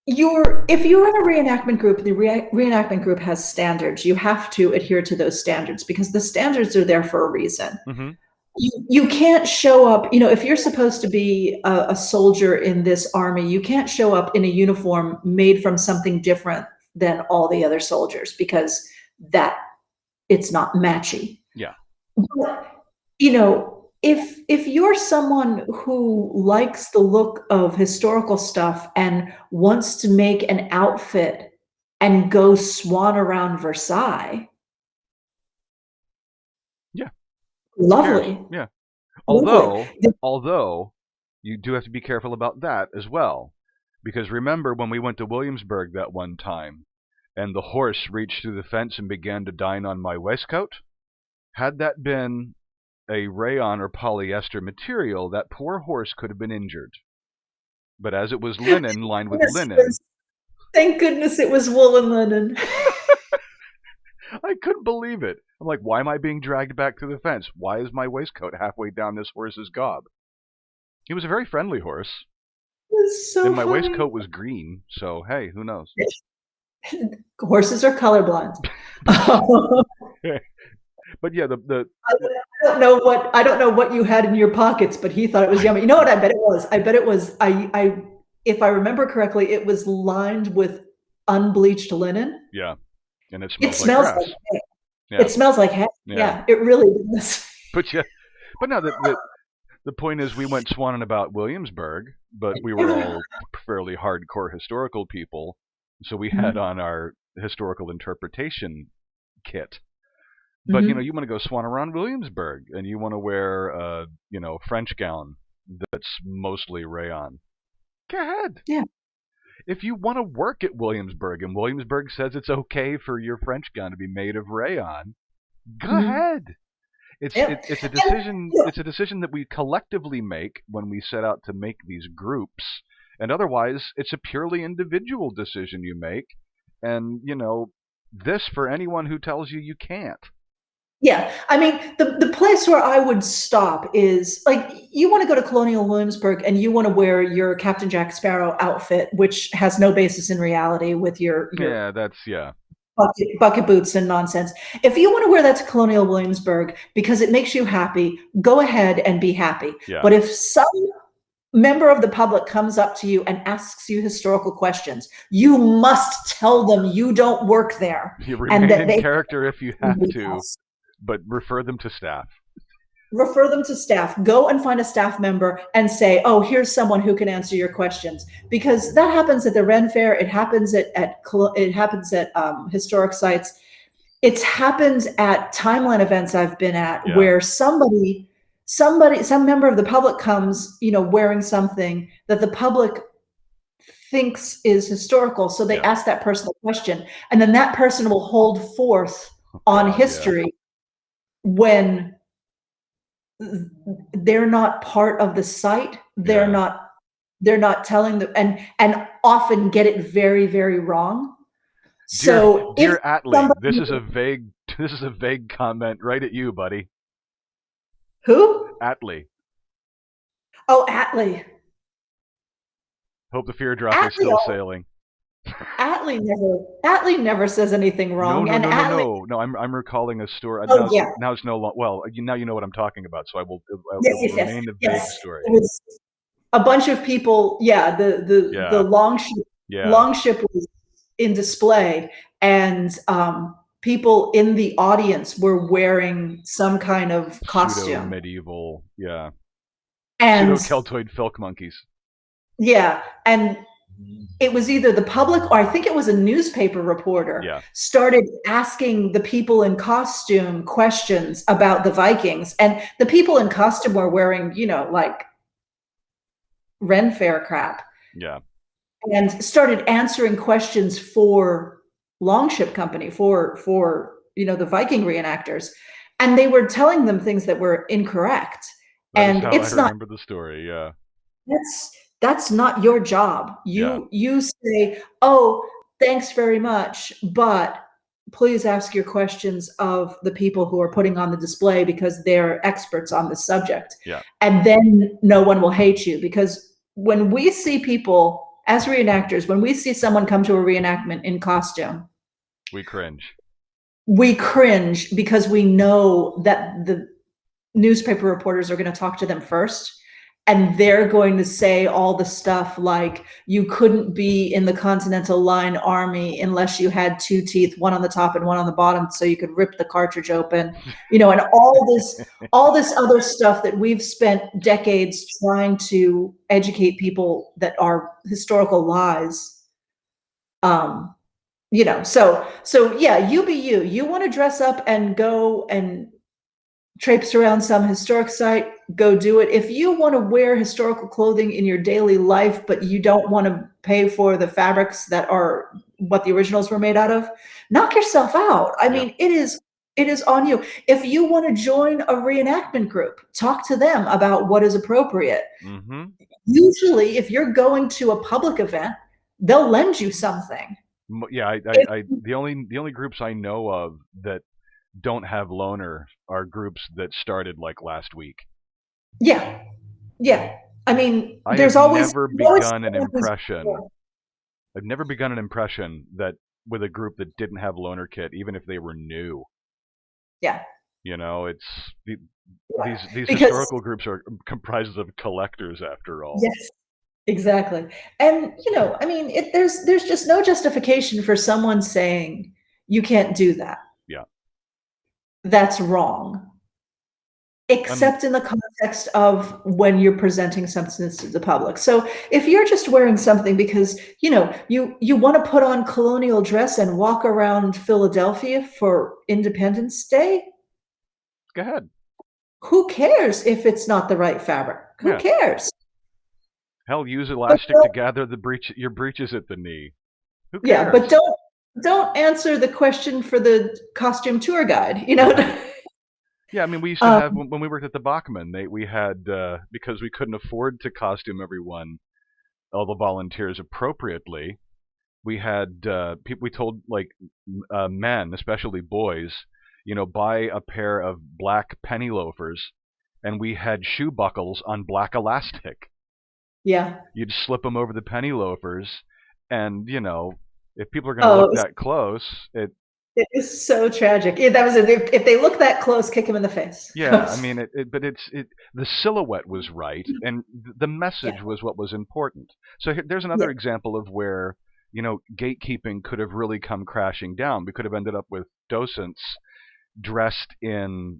if you're in a reenactment group, the reenactment group has standards. You have to adhere to those standards because the standards are there for a reason. Mm-hmm. You can't show up, if you're supposed to be a soldier in this army, you can't show up in a uniform made from something different than all the other soldiers because that it's not matchy. Yeah. But, if you're someone who likes the look of historical stuff and wants to make an outfit and go swan around Versailles, Yeah. Who cares? lovely. Yeah. Although, Absolutely. although you do have to be careful about that as well, because remember when we went to Williamsburg that one time, and the horse reached through the fence and began to dine on my waistcoat? Had that been a rayon or polyester material, that poor horse could have been injured. But as it was linen, lined with linen, Thank goodness it was wool and linen. I couldn't believe it. I'm like, why am I being dragged back to the fence? Why is my waistcoat halfway down this horse's gob? He was a very friendly horse, It was so and my funny. waistcoat was green, so hey, who knows? Horses are colorblind. But yeah, I don't know what you had in your pockets, but he thought it was yummy. You know what I bet it was? I bet it was if I remember correctly, it was lined with unbleached linen. yeah, and it It smells like smells grass. like hay. Yeah, It smells like hay. yeah. Yeah, it really does. But yeah, but no, the point is, we went swanning about Williamsburg, but we were all fairly hardcore historical people, so we had on our historical interpretation kit. But Mhm. you want to go swan around Williamsburg, and you want to wear a French gown that's mostly rayon. Go ahead. Yeah. If you want to work at Williamsburg, and Williamsburg says it's okay for your French gown to be made of rayon, go ahead. It's a decision. It's a decision that we collectively make when we set out to make these groups, and otherwise, it's a purely individual decision you make. And this for anyone who tells you can't. Yeah, I mean, the place where I would stop is like you want to go to Colonial Williamsburg and you want to wear your Captain Jack Sparrow outfit, which has no basis in reality, with your bucket boots and nonsense. If you want to wear that to Colonial Williamsburg because it makes you happy, go ahead and be happy. Yeah. But if some member of the public comes up to you and asks you historical questions, you must tell them you don't work there. You remain in character if you have to, but refer them to staff. Refer them to staff. Go and find a staff member and say, oh, here's someone who can answer your questions. Because that happens at the Ren Fair. It happens at historic sites. It happens at timeline events I've been at where some member of the public comes, wearing something that the public thinks is historical. So they ask that person a question, and then that person will hold forth on history when they're not part of the site. They're not telling them, and often get it very, very wrong. So dear Atlee, this is a vague comment right at you, buddy. Who? Atlee. Oh, Atlee. Hope the fear drop is still sailing. Atlee never says anything wrong. No. I'm recalling a story. Now it's no long. Well, now you know what I'm talking about, so I will remain a vague story. It was a bunch of people. Yeah, the longship was in display, and people in the audience were wearing some kind of costume. Pseudo-medieval, and pseudo-Keltoid filk monkeys. Yeah, and it was either the public or I think it was a newspaper reporter started asking the people in costume questions about the Vikings. And the people in costume were wearing, like Ren Fair crap. Yeah. And started answering questions for Longship Company, for the Viking reenactors. And they were telling them things that were incorrect. I remember the story, yeah. That's not your job. You say, oh, thanks very much, but please ask your questions of the people who are putting on the display because they're experts on the subject. Yeah. And then no one will hate you, because when we see people as reenactors, when we see someone come to a reenactment in costume, we cringe. We cringe because we know that the newspaper reporters are going to talk to them first. And they're going to say all the stuff like, you couldn't be in the Continental Line Army unless you had two teeth, one on the top and one on the bottom, so you could rip the cartridge open, and all this other stuff that we've spent decades trying to educate people that are historical lies. So yeah, you be you. You want to dress up and go and traipse around some historic site, go do it. If you want to wear historical clothing in your daily life, but you don't want to pay for the fabrics that are what the originals were made out of, knock yourself out. I Yeah. mean, it is on you. If you want to join a reenactment group, talk to them about what is appropriate. Mm-hmm. Usually, if you're going to a public event, they'll lend you something. Yeah, If, the only groups I know of that don't have loaner are groups that started like last week. yeah, yeah. I mean, I have never there's always begun an someone who's impression. I've never begun an impression that with a group that didn't have loaner kit, even if they were new. yeah, You know, it's yeah. these Because historical groups are comprised of collectors after all. yes, exactly. And I mean, there's just no justification for someone saying you can't do that. Yeah. That's wrong. Um. Except in the context of when you're presenting something to the public. So if you're just wearing something because you want to put on colonial dress and walk around Philadelphia for Independence Day, Go ahead. who cares if it's not the right fabric? Who Yeah. cares? Hell, use But elastic to don't, gather your breeches at the knee. Who yeah, but cares? don't answer the question for the costume tour guide. Yeah, I mean, we used to um, have when we worked at the Bachman, we had because we couldn't afford to costume everyone, all the volunteers appropriately. We had people. We told like men, especially boys, buy a pair of black penny loafers, and we had shoe buckles on black elastic. yeah. You'd slip them over the penny loafers, and if people are going to Oh, look that close, it is so tragic. Yeah, that was it. If they look that close, kick him in the face. yeah, I mean, but the silhouette was right, and the Yeah. message was what was important. So there's another Yeah. example of where, gatekeeping could have really come crashing down. We could have ended up with docents dressed in,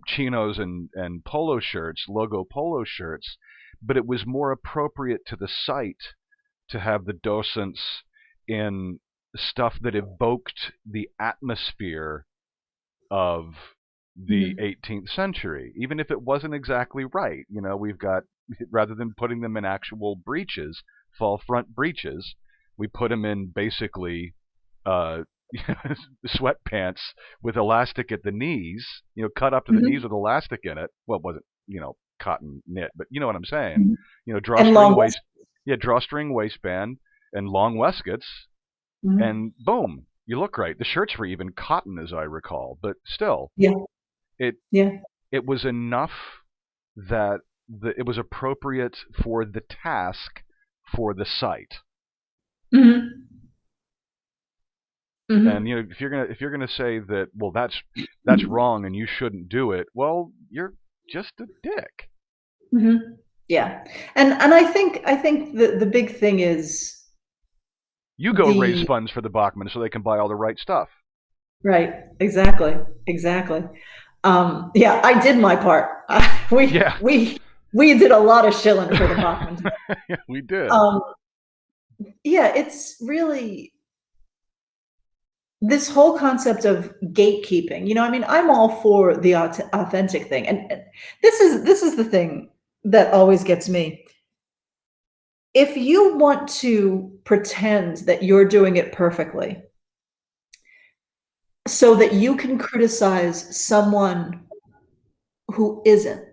chinos and polo shirts, logo polo shirts, but it was more appropriate to the site to have the docents in stuff that evoked the atmosphere of the Mhm. 18th century, even if it wasn't exactly right. We've got, rather than putting them in actual breeches, fall front breeches, we put them in basically uh, sweatpants with elastic at the knees, cut up to the knees Mhm. with elastic in it. Well, it wasn't, cotton knit, but you know what I'm saying. Mhm. And Drawstring long waist, waist. yeah, drawstring waistband and long waistcoats, Mhm. and boom, you look right. The shirts were even cotton, as I recall, but still, Yeah. it Yeah. it was enough that it was appropriate for the task for the site. Mhm. And Mhm. if you're gonna say that, well, that's wrong and you shouldn't do it, well, you're just a dick. Mhm. Yeah. And I think the big thing is You go raise the funds for the Bachman so they can buy all the right stuff. right. Exactly. Exactly. Yeah, I did my part. We Yeah, we we did a lot of shilling for the Bachman. we did. Um, yeah, it's really this whole concept of gatekeeping. I mean, I'm all for the authentic thing, and this is the thing that always gets me. If you want to pretend that you're doing it perfectly, so that you can criticize someone who isn't,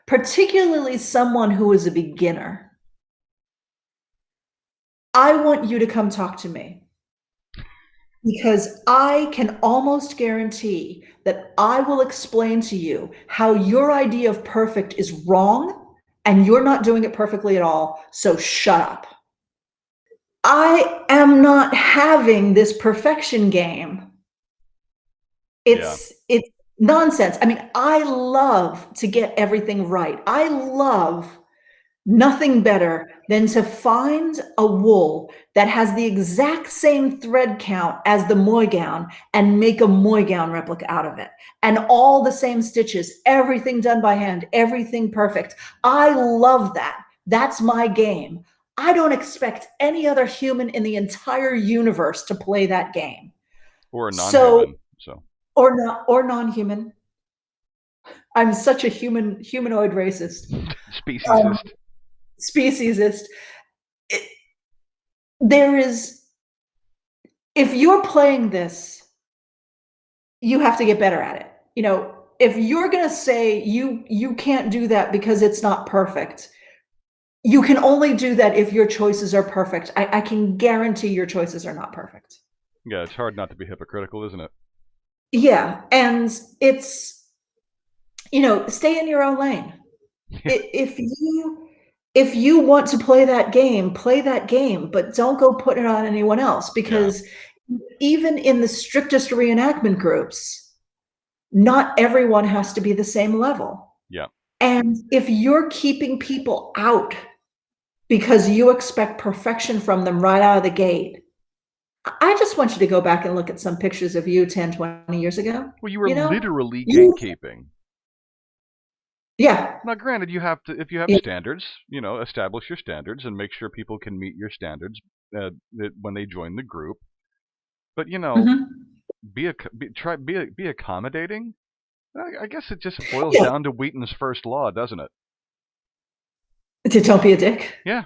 particularly someone who is a beginner, I want you to come talk to me. Because I can almost guarantee that I will explain to you how your idea of perfect is wrong and you're not doing it perfectly at all, so shut up. I am not having this perfection game. Yeah. It's nonsense. I mean, I love to get everything right. I love nothing better than to find a wool that has the exact same thread count as the Moy gown and make a Moy gown replica out of it. And all the same stitches, everything done by hand, everything perfect. I love that. That's my game. I don't expect any other human in the entire universe to play that game. Or a So, non-human. So or not, or non-human. I'm such a humanoid racist. Um, Speciesist. speciesist. It, there is, if you're playing this, you have to get better at it. You know, if you're gonna say you can't do that because it's not perfect, you can only do that if your choices are perfect. I can guarantee your choices are not perfect. Yeah, it's hard not to be hypocritical, isn't it? Yeah, and it's, you know, stay in your own lane. Yeah, If you want to play that game, but don't go put it on anyone else, yeah, because even in the strictest reenactment groups, not everyone has to be the same level. yeah. And if you're keeping people out because you expect perfection from them right out of the gate, I just want you to go back and look at some pictures of you 10, 20 years ago, Well, you were you know? literally You gatekeeping. Yeah, Now, granted, you have to, if you have yeah, standards, establish your standards and make sure people can meet your standards when they join the group. But mhm. be accommodating. I guess it just boils Yeah. down to Wheaton's first law, doesn't it? Don't be a dick. Yeah,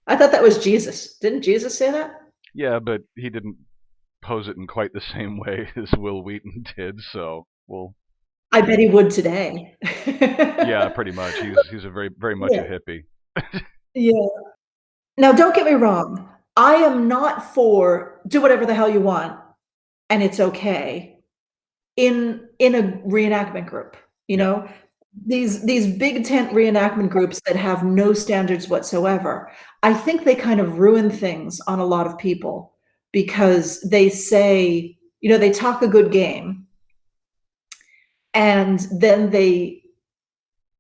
I thought that was Jesus. Didn't Jesus say that? yeah, but he didn't pose it in quite the same way as Will Wheaton did. So, well, I bet he would today. yeah, pretty much. He's a very much a Yeah, hippie. yeah. Now, don't get me wrong. I am not for do whatever the hell you want, and it's okay in a reenactment group, you Yeah, know? These big tent reenactment groups that have no standards whatsoever, I think they kind of ruin things on a lot of people because they say, you know, they talk a good game, and then they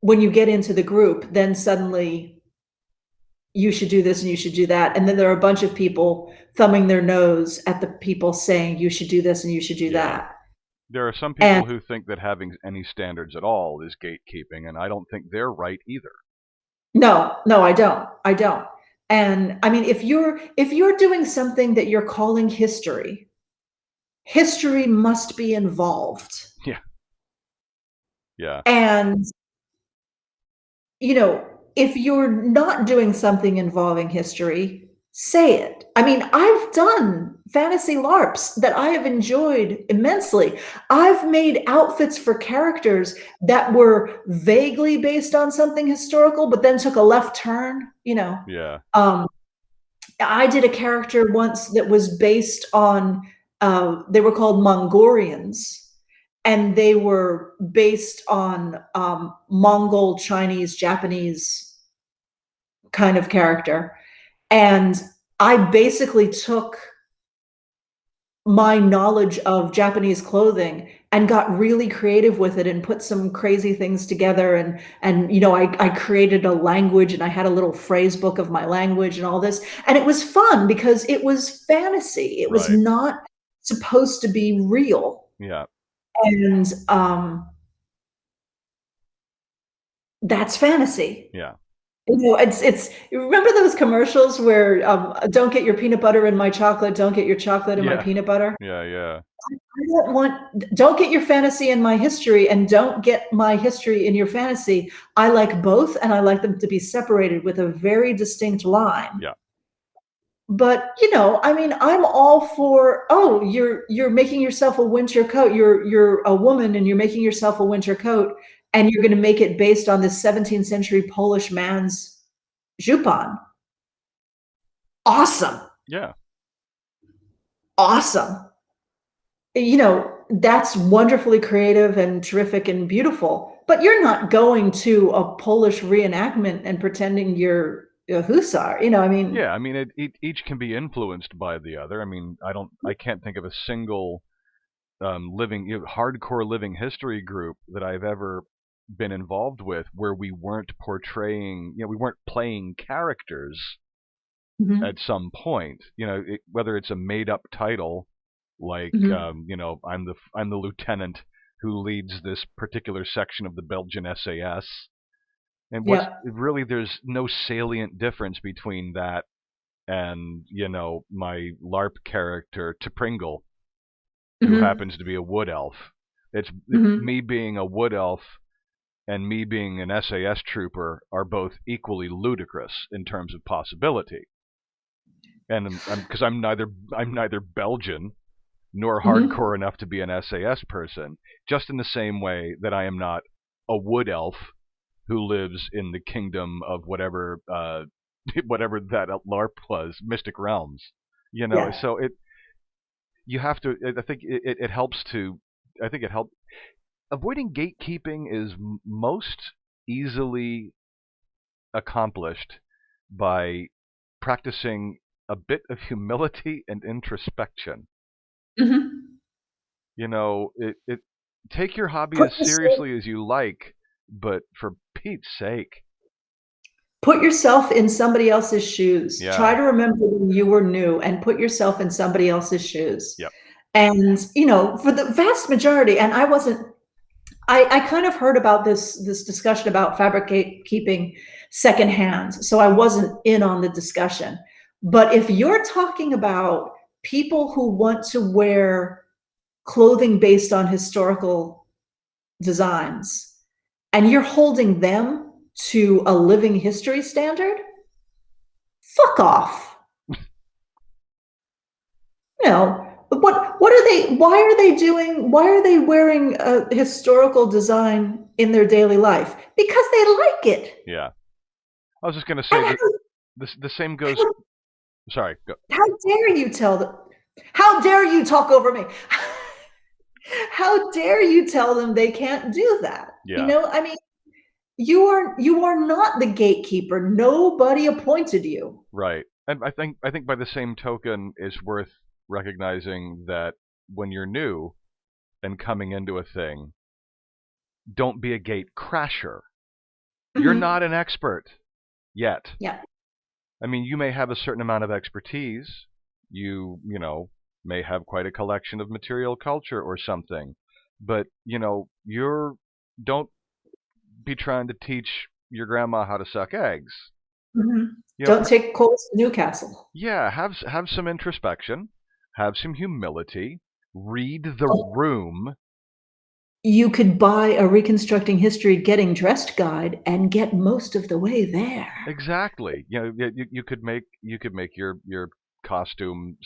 when you get into the group, then suddenly you should do this and you should do that. And then there are a bunch of people thumbing their nose at the people saying you should do this and you should do yeah. that. There are some And people who think that having any standards at all is gatekeeping, and I don't think they're right either. no, no, I don't. I don't. And I mean, if you're doing something that you're calling history, history must be involved. Yeah, yeah, And you know, if you're not doing something involving history, say it. I mean, I've done fantasy LARPs that I have enjoyed immensely. I've made outfits for characters that were vaguely based on something historical, but then took a left turn, you know. yeah, Um, I did a character once that was based on, they were called Mongolians, and they were based on Mongol, Chinese, Japanese kind of character. And I basically took my knowledge of Japanese clothing and got really creative with it and put some crazy things together, and you know, I created a language and I had a little phrase book of my language and all this. And it was fun because it was fantasy. It was right. not supposed to be real. Yeah, And that's fantasy. yeah, You know, it's you remember those commercials where, "Don't get your peanut butter in my chocolate, don't get your chocolate in my yeah, peanut butter?" yeah, yeah, Don't get your fantasy in my history, and don't get my history in your fantasy. I like both, and I like them to be separated with a very distinct line. yeah, But, you know, I mean, I'm all for, "Oh, you're making yourself a winter coat. You're a woman and you're making yourself a winter coat, and you're gonna make it based on this 17th century Polish man's jupon." Awesome, yeah, awesome. You know, that's wonderfully creative and terrific and beautiful, but you're not going to a Polish reenactment and pretending you're a hussar, you know, I mean. yeah. I mean, each can be influenced by the other. I mean, I can't think of a single hardcore living history group that I've ever been involved with where we weren't portraying, we weren't playing characters at Mhm, some point. Whether it's a made up title like mhm, I'm the lieutenant who leads this particular section of the Belgian SAS. And what's yeah, really, there's no salient difference between that and my LARP character to Pringle, who mhm, happens to be a wood elf. It's Mhm. me being a wood elf and me being an SAS trooper are both equally ludicrous in terms of possibility. And because I'm neither Belgian nor Mhm. hardcore enough to be an SAS person, just in the same way that I am not a wood elf who lives in the kingdom of whatever whatever that LARP was, Mystic Realms. Yeah. So you have to. I think it helps to. I think it helps. Avoiding gatekeeping is most easily accomplished by practicing a bit of humility and introspection. Mhm. It take your hobby Put as yourself seriously as you like, but for Pete's sake, put yourself in somebody else's shoes. Try yeah, to remember when you were new and put yourself in somebody else's shoes. yep, And, for the vast majority, and I kind of heard about this discussion about fabric keeping secondhand, so I wasn't in on the discussion. But if you're talking about people who want to wear clothing based on historical designs, and you're holding them to a living history standard, fuck off. What are they why are they wearing a historical design in their daily life? Because they like it. yeah. I was just gonna say And that the same goes. how Sorry, go. how dare you tell them how dare you talk over me? How dare you tell them they can't do that? Yeah, I mean, you are not the gatekeeper. Nobody appointed you. right. And I think by the same token, it's worth recognizing that when you're new and coming into a thing, don't be a gate crasher. You're Mhm. not an expert yet. Yeah. I mean, you may have a certain amount of expertise. You may have quite a collection of material culture or something, but you're don't be trying to teach your grandma how to suck eggs. Mhm. You know, Don't take coals to Newcastle. yeah, have some introspection, have some humility, read the room. You could buy a Reconstructing History Getting Dressed guide and get most of the way there. Exactly. You could make your costume.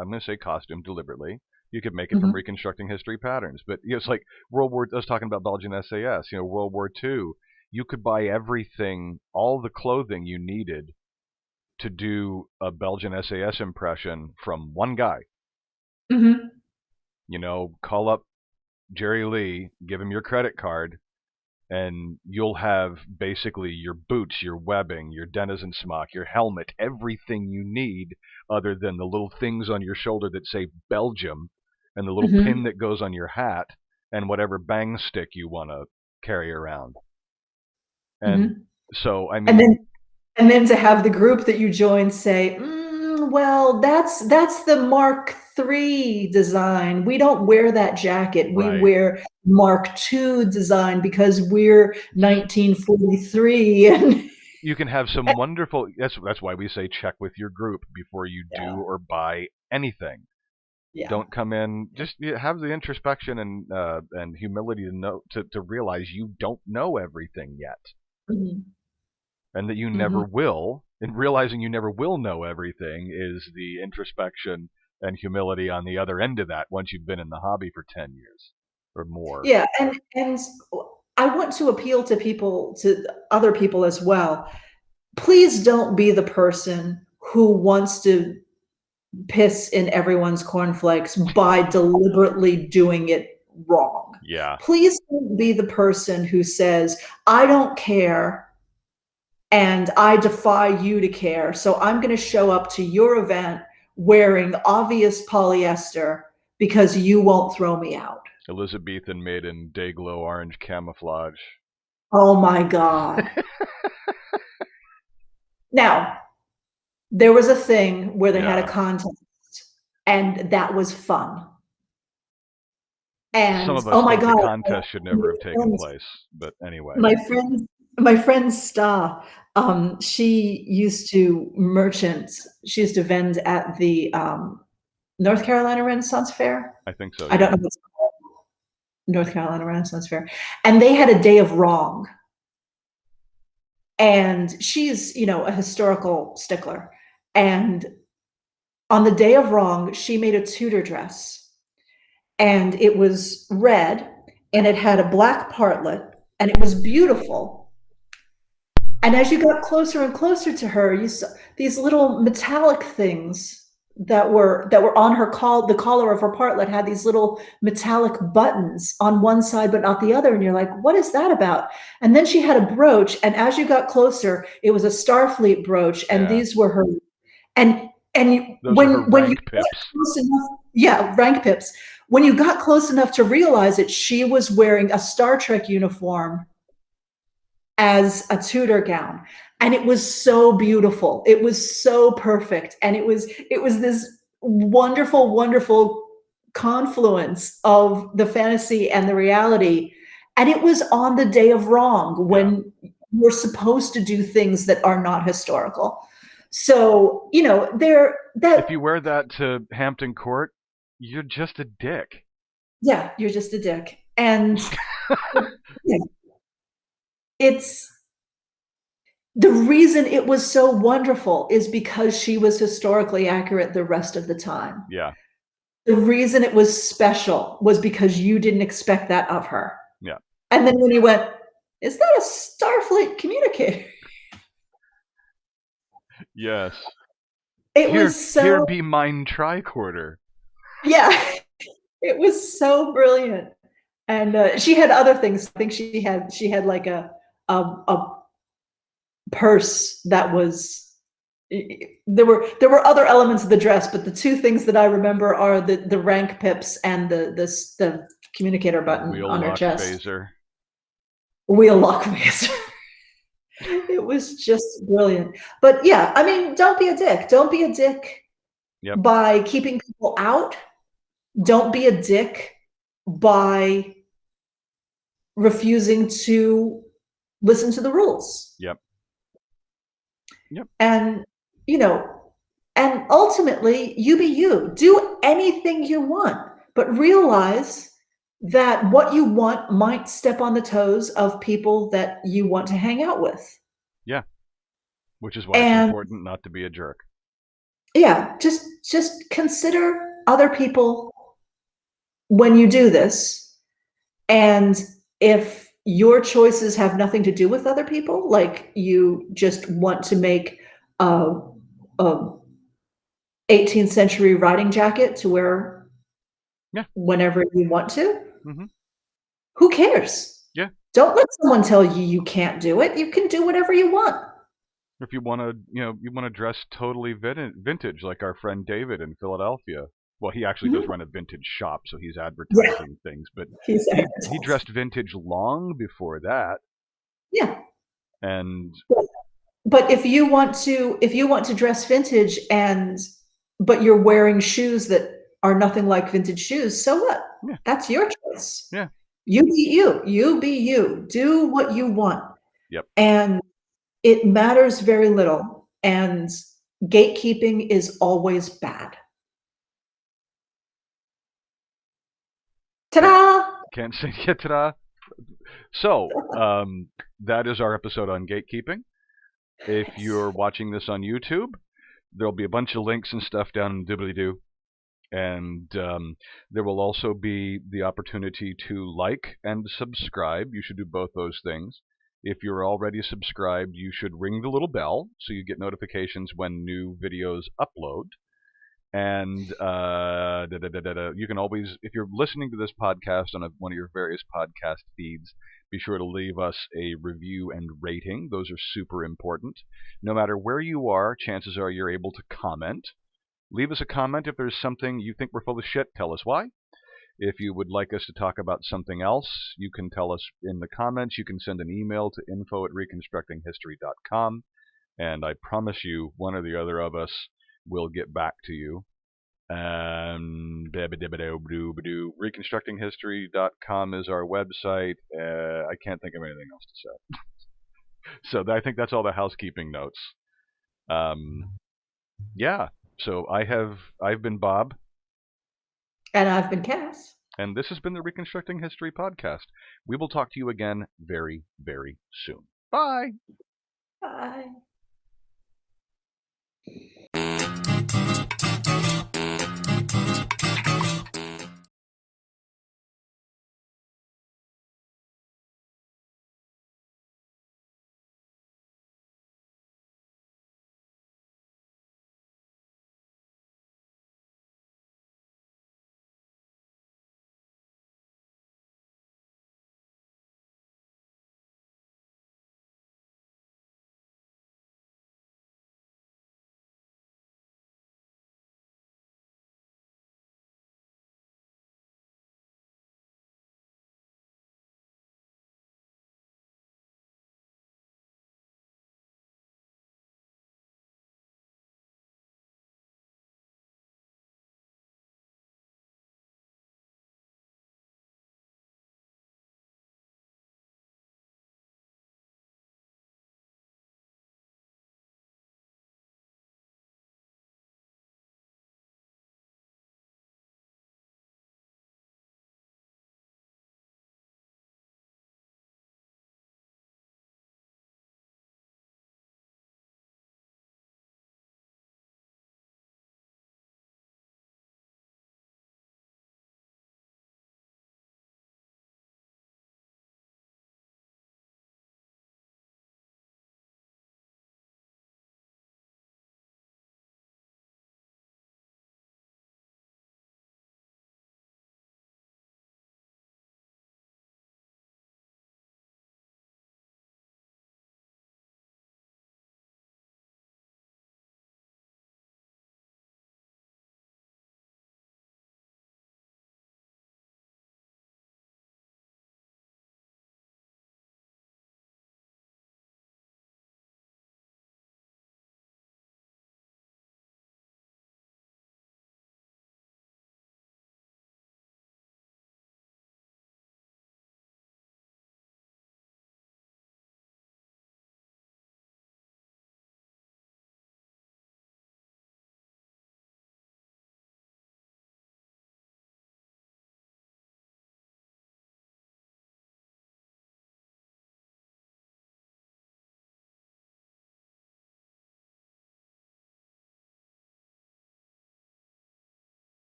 I'm going to say costume deliberately. You could make it from Mhm, reconstructing history patterns, but it's like World War. I was talking about Belgian SAS. World War II. You could buy everything, all the clothing you needed to do a Belgian SAS impression from one guy. mhm, Call up Jerry Lee, give him your credit card, and you'll have basically your boots, your webbing, your denizen smock, your helmet, everything you need other than the little things on your shoulder that say Belgium and the little pin mhm, that goes on your hat and whatever bang stick you want to carry around. And mhm. so, I And mean, then and then to have the group that you join say, well, that's the Mark III design. We don't wear that jacket. We right. wear Mark II design because we're 1943." And You can have some wonderful. That's why we say check with your group before you do yeah, or buy anything. yeah. Don't come in. Just have the introspection and humility to know to realize you don't know everything yet, Mhm, and that you never mhm. will. And realizing you never will know everything is the introspection and humility on the other end of that. Once you've been in the hobby for 10 years or more, Yeah, and I want to appeal to other people as well. Please don't be the person who wants to piss in everyone's cornflakes by deliberately doing it wrong. yeah, Please don't be the person who says, "I don't care and I defy you to care, so I'm gonna show up to your event wearing obvious polyester because you won't throw me out." Elizabethan made in day glow orange camouflage. Oh my god. Now, there was a thing where they had a Yeah, contest, and that was fun. some And, of us oh my think the god, contest should my never have taken friend place, but anyway. my friend my friend Sta, she used to vend at the, North Carolina Renaissance Fair. I think so. I don't Yeah. know what's North Carolina Renaissance Fair, and they had a day of wrong. And she's, a historical stickler. And on the day of wrong, she made a Tudor dress, and it was red, and it had a black partlet, and it was beautiful. And as you got closer and closer to her, you saw these little metallic things that were on her the collar of her partlet had these little metallic buttons on one side but not the other, and you're like, what is that about? And then she had a brooch, and as you got closer, it was a Starfleet brooch, and these were her. And Those are her when you rank got pips. close enough, yeah, rank pips. When you got close enough to realize it, she was wearing a Star Trek uniform as a Tudor gown, and it was so beautiful. It was so perfect, and it was this wonderful, wonderful confluence of the fantasy and the reality. And it was on the day of wrong, when we're supposed to do things that are not historical. So, if you wear that to Hampton Court, you're just a dick. Yeah, you're just a dick. And yeah, it's the reason it was so wonderful is because she was historically accurate the rest of the time. Yeah. The reason it was special was because you didn't expect that of her. Yeah. And then when you went, is that a Starfleet communicator? Yes. Here be mine tricorder. Yeah, it was so brilliant. And she had other things. I think she had like a purse that was. There were other elements of the dress, but the two things that I remember are the rank pips and the communicator button on her chest. Phaser. Wheel lock phaser. It was just brilliant. But yeah, I mean, don't be a dick. Don't be a dick by keeping people out. Don't be a dick by refusing to listen to the rules. Yep. And, and ultimately, you be you. Do anything you want, but realize that what you want might step on the toes of people that you want to hang out with. Yeah. Which is why it's important not to be a jerk. Yeah, just consider other people when you do this. And if your choices have nothing to do with other people, like you just want to make a 18th century riding jacket to wear whenever you want to, who cares? Yeah. Don't let someone tell you you can't do it. You can do whatever you want. If you want to, you want to dress totally vintage, like our friend David in Philadelphia. Well, he actually does run a vintage shop, so he's advertising things. But he dressed vintage long before that. Yeah. And but if you want to dress vintage but you're wearing shoes that are nothing like vintage shoes, so what? Yeah. That's your choice. Yeah. You be you. You be you. Do what you want. Yep. And it matters very little. And gatekeeping is always bad. Ta-da! Can't say ta-da. So, that is our episode on gatekeeping. If you're watching this on YouTube, there'll be a bunch of links and stuff down in the doobly-doo. And there will also be the opportunity to like and subscribe. You should do both those things. If you're already subscribed, you should ring the little bell so you get notifications when new videos upload. And you can always, if you're listening to this podcast on one of your various podcast feeds, be sure to leave us a review and rating. Those are super important. No matter where you are, chances are you're able to comment. Leave us a comment if there's something you think we're full of shit. Tell us why. If you would like us to talk about something else, you can tell us in the comments. You can send an email to info@reconstructinghistory.com. And I promise you, one or the other of us will get back to you. Reconstructinghistory.com is our website. I can't think of anything else to say. So I think that's all the housekeeping notes. Yeah. So I've been Bob. And I've been Kass. And this has been the Reconstructing History podcast. We will talk to you again very, very soon. Bye! Bye.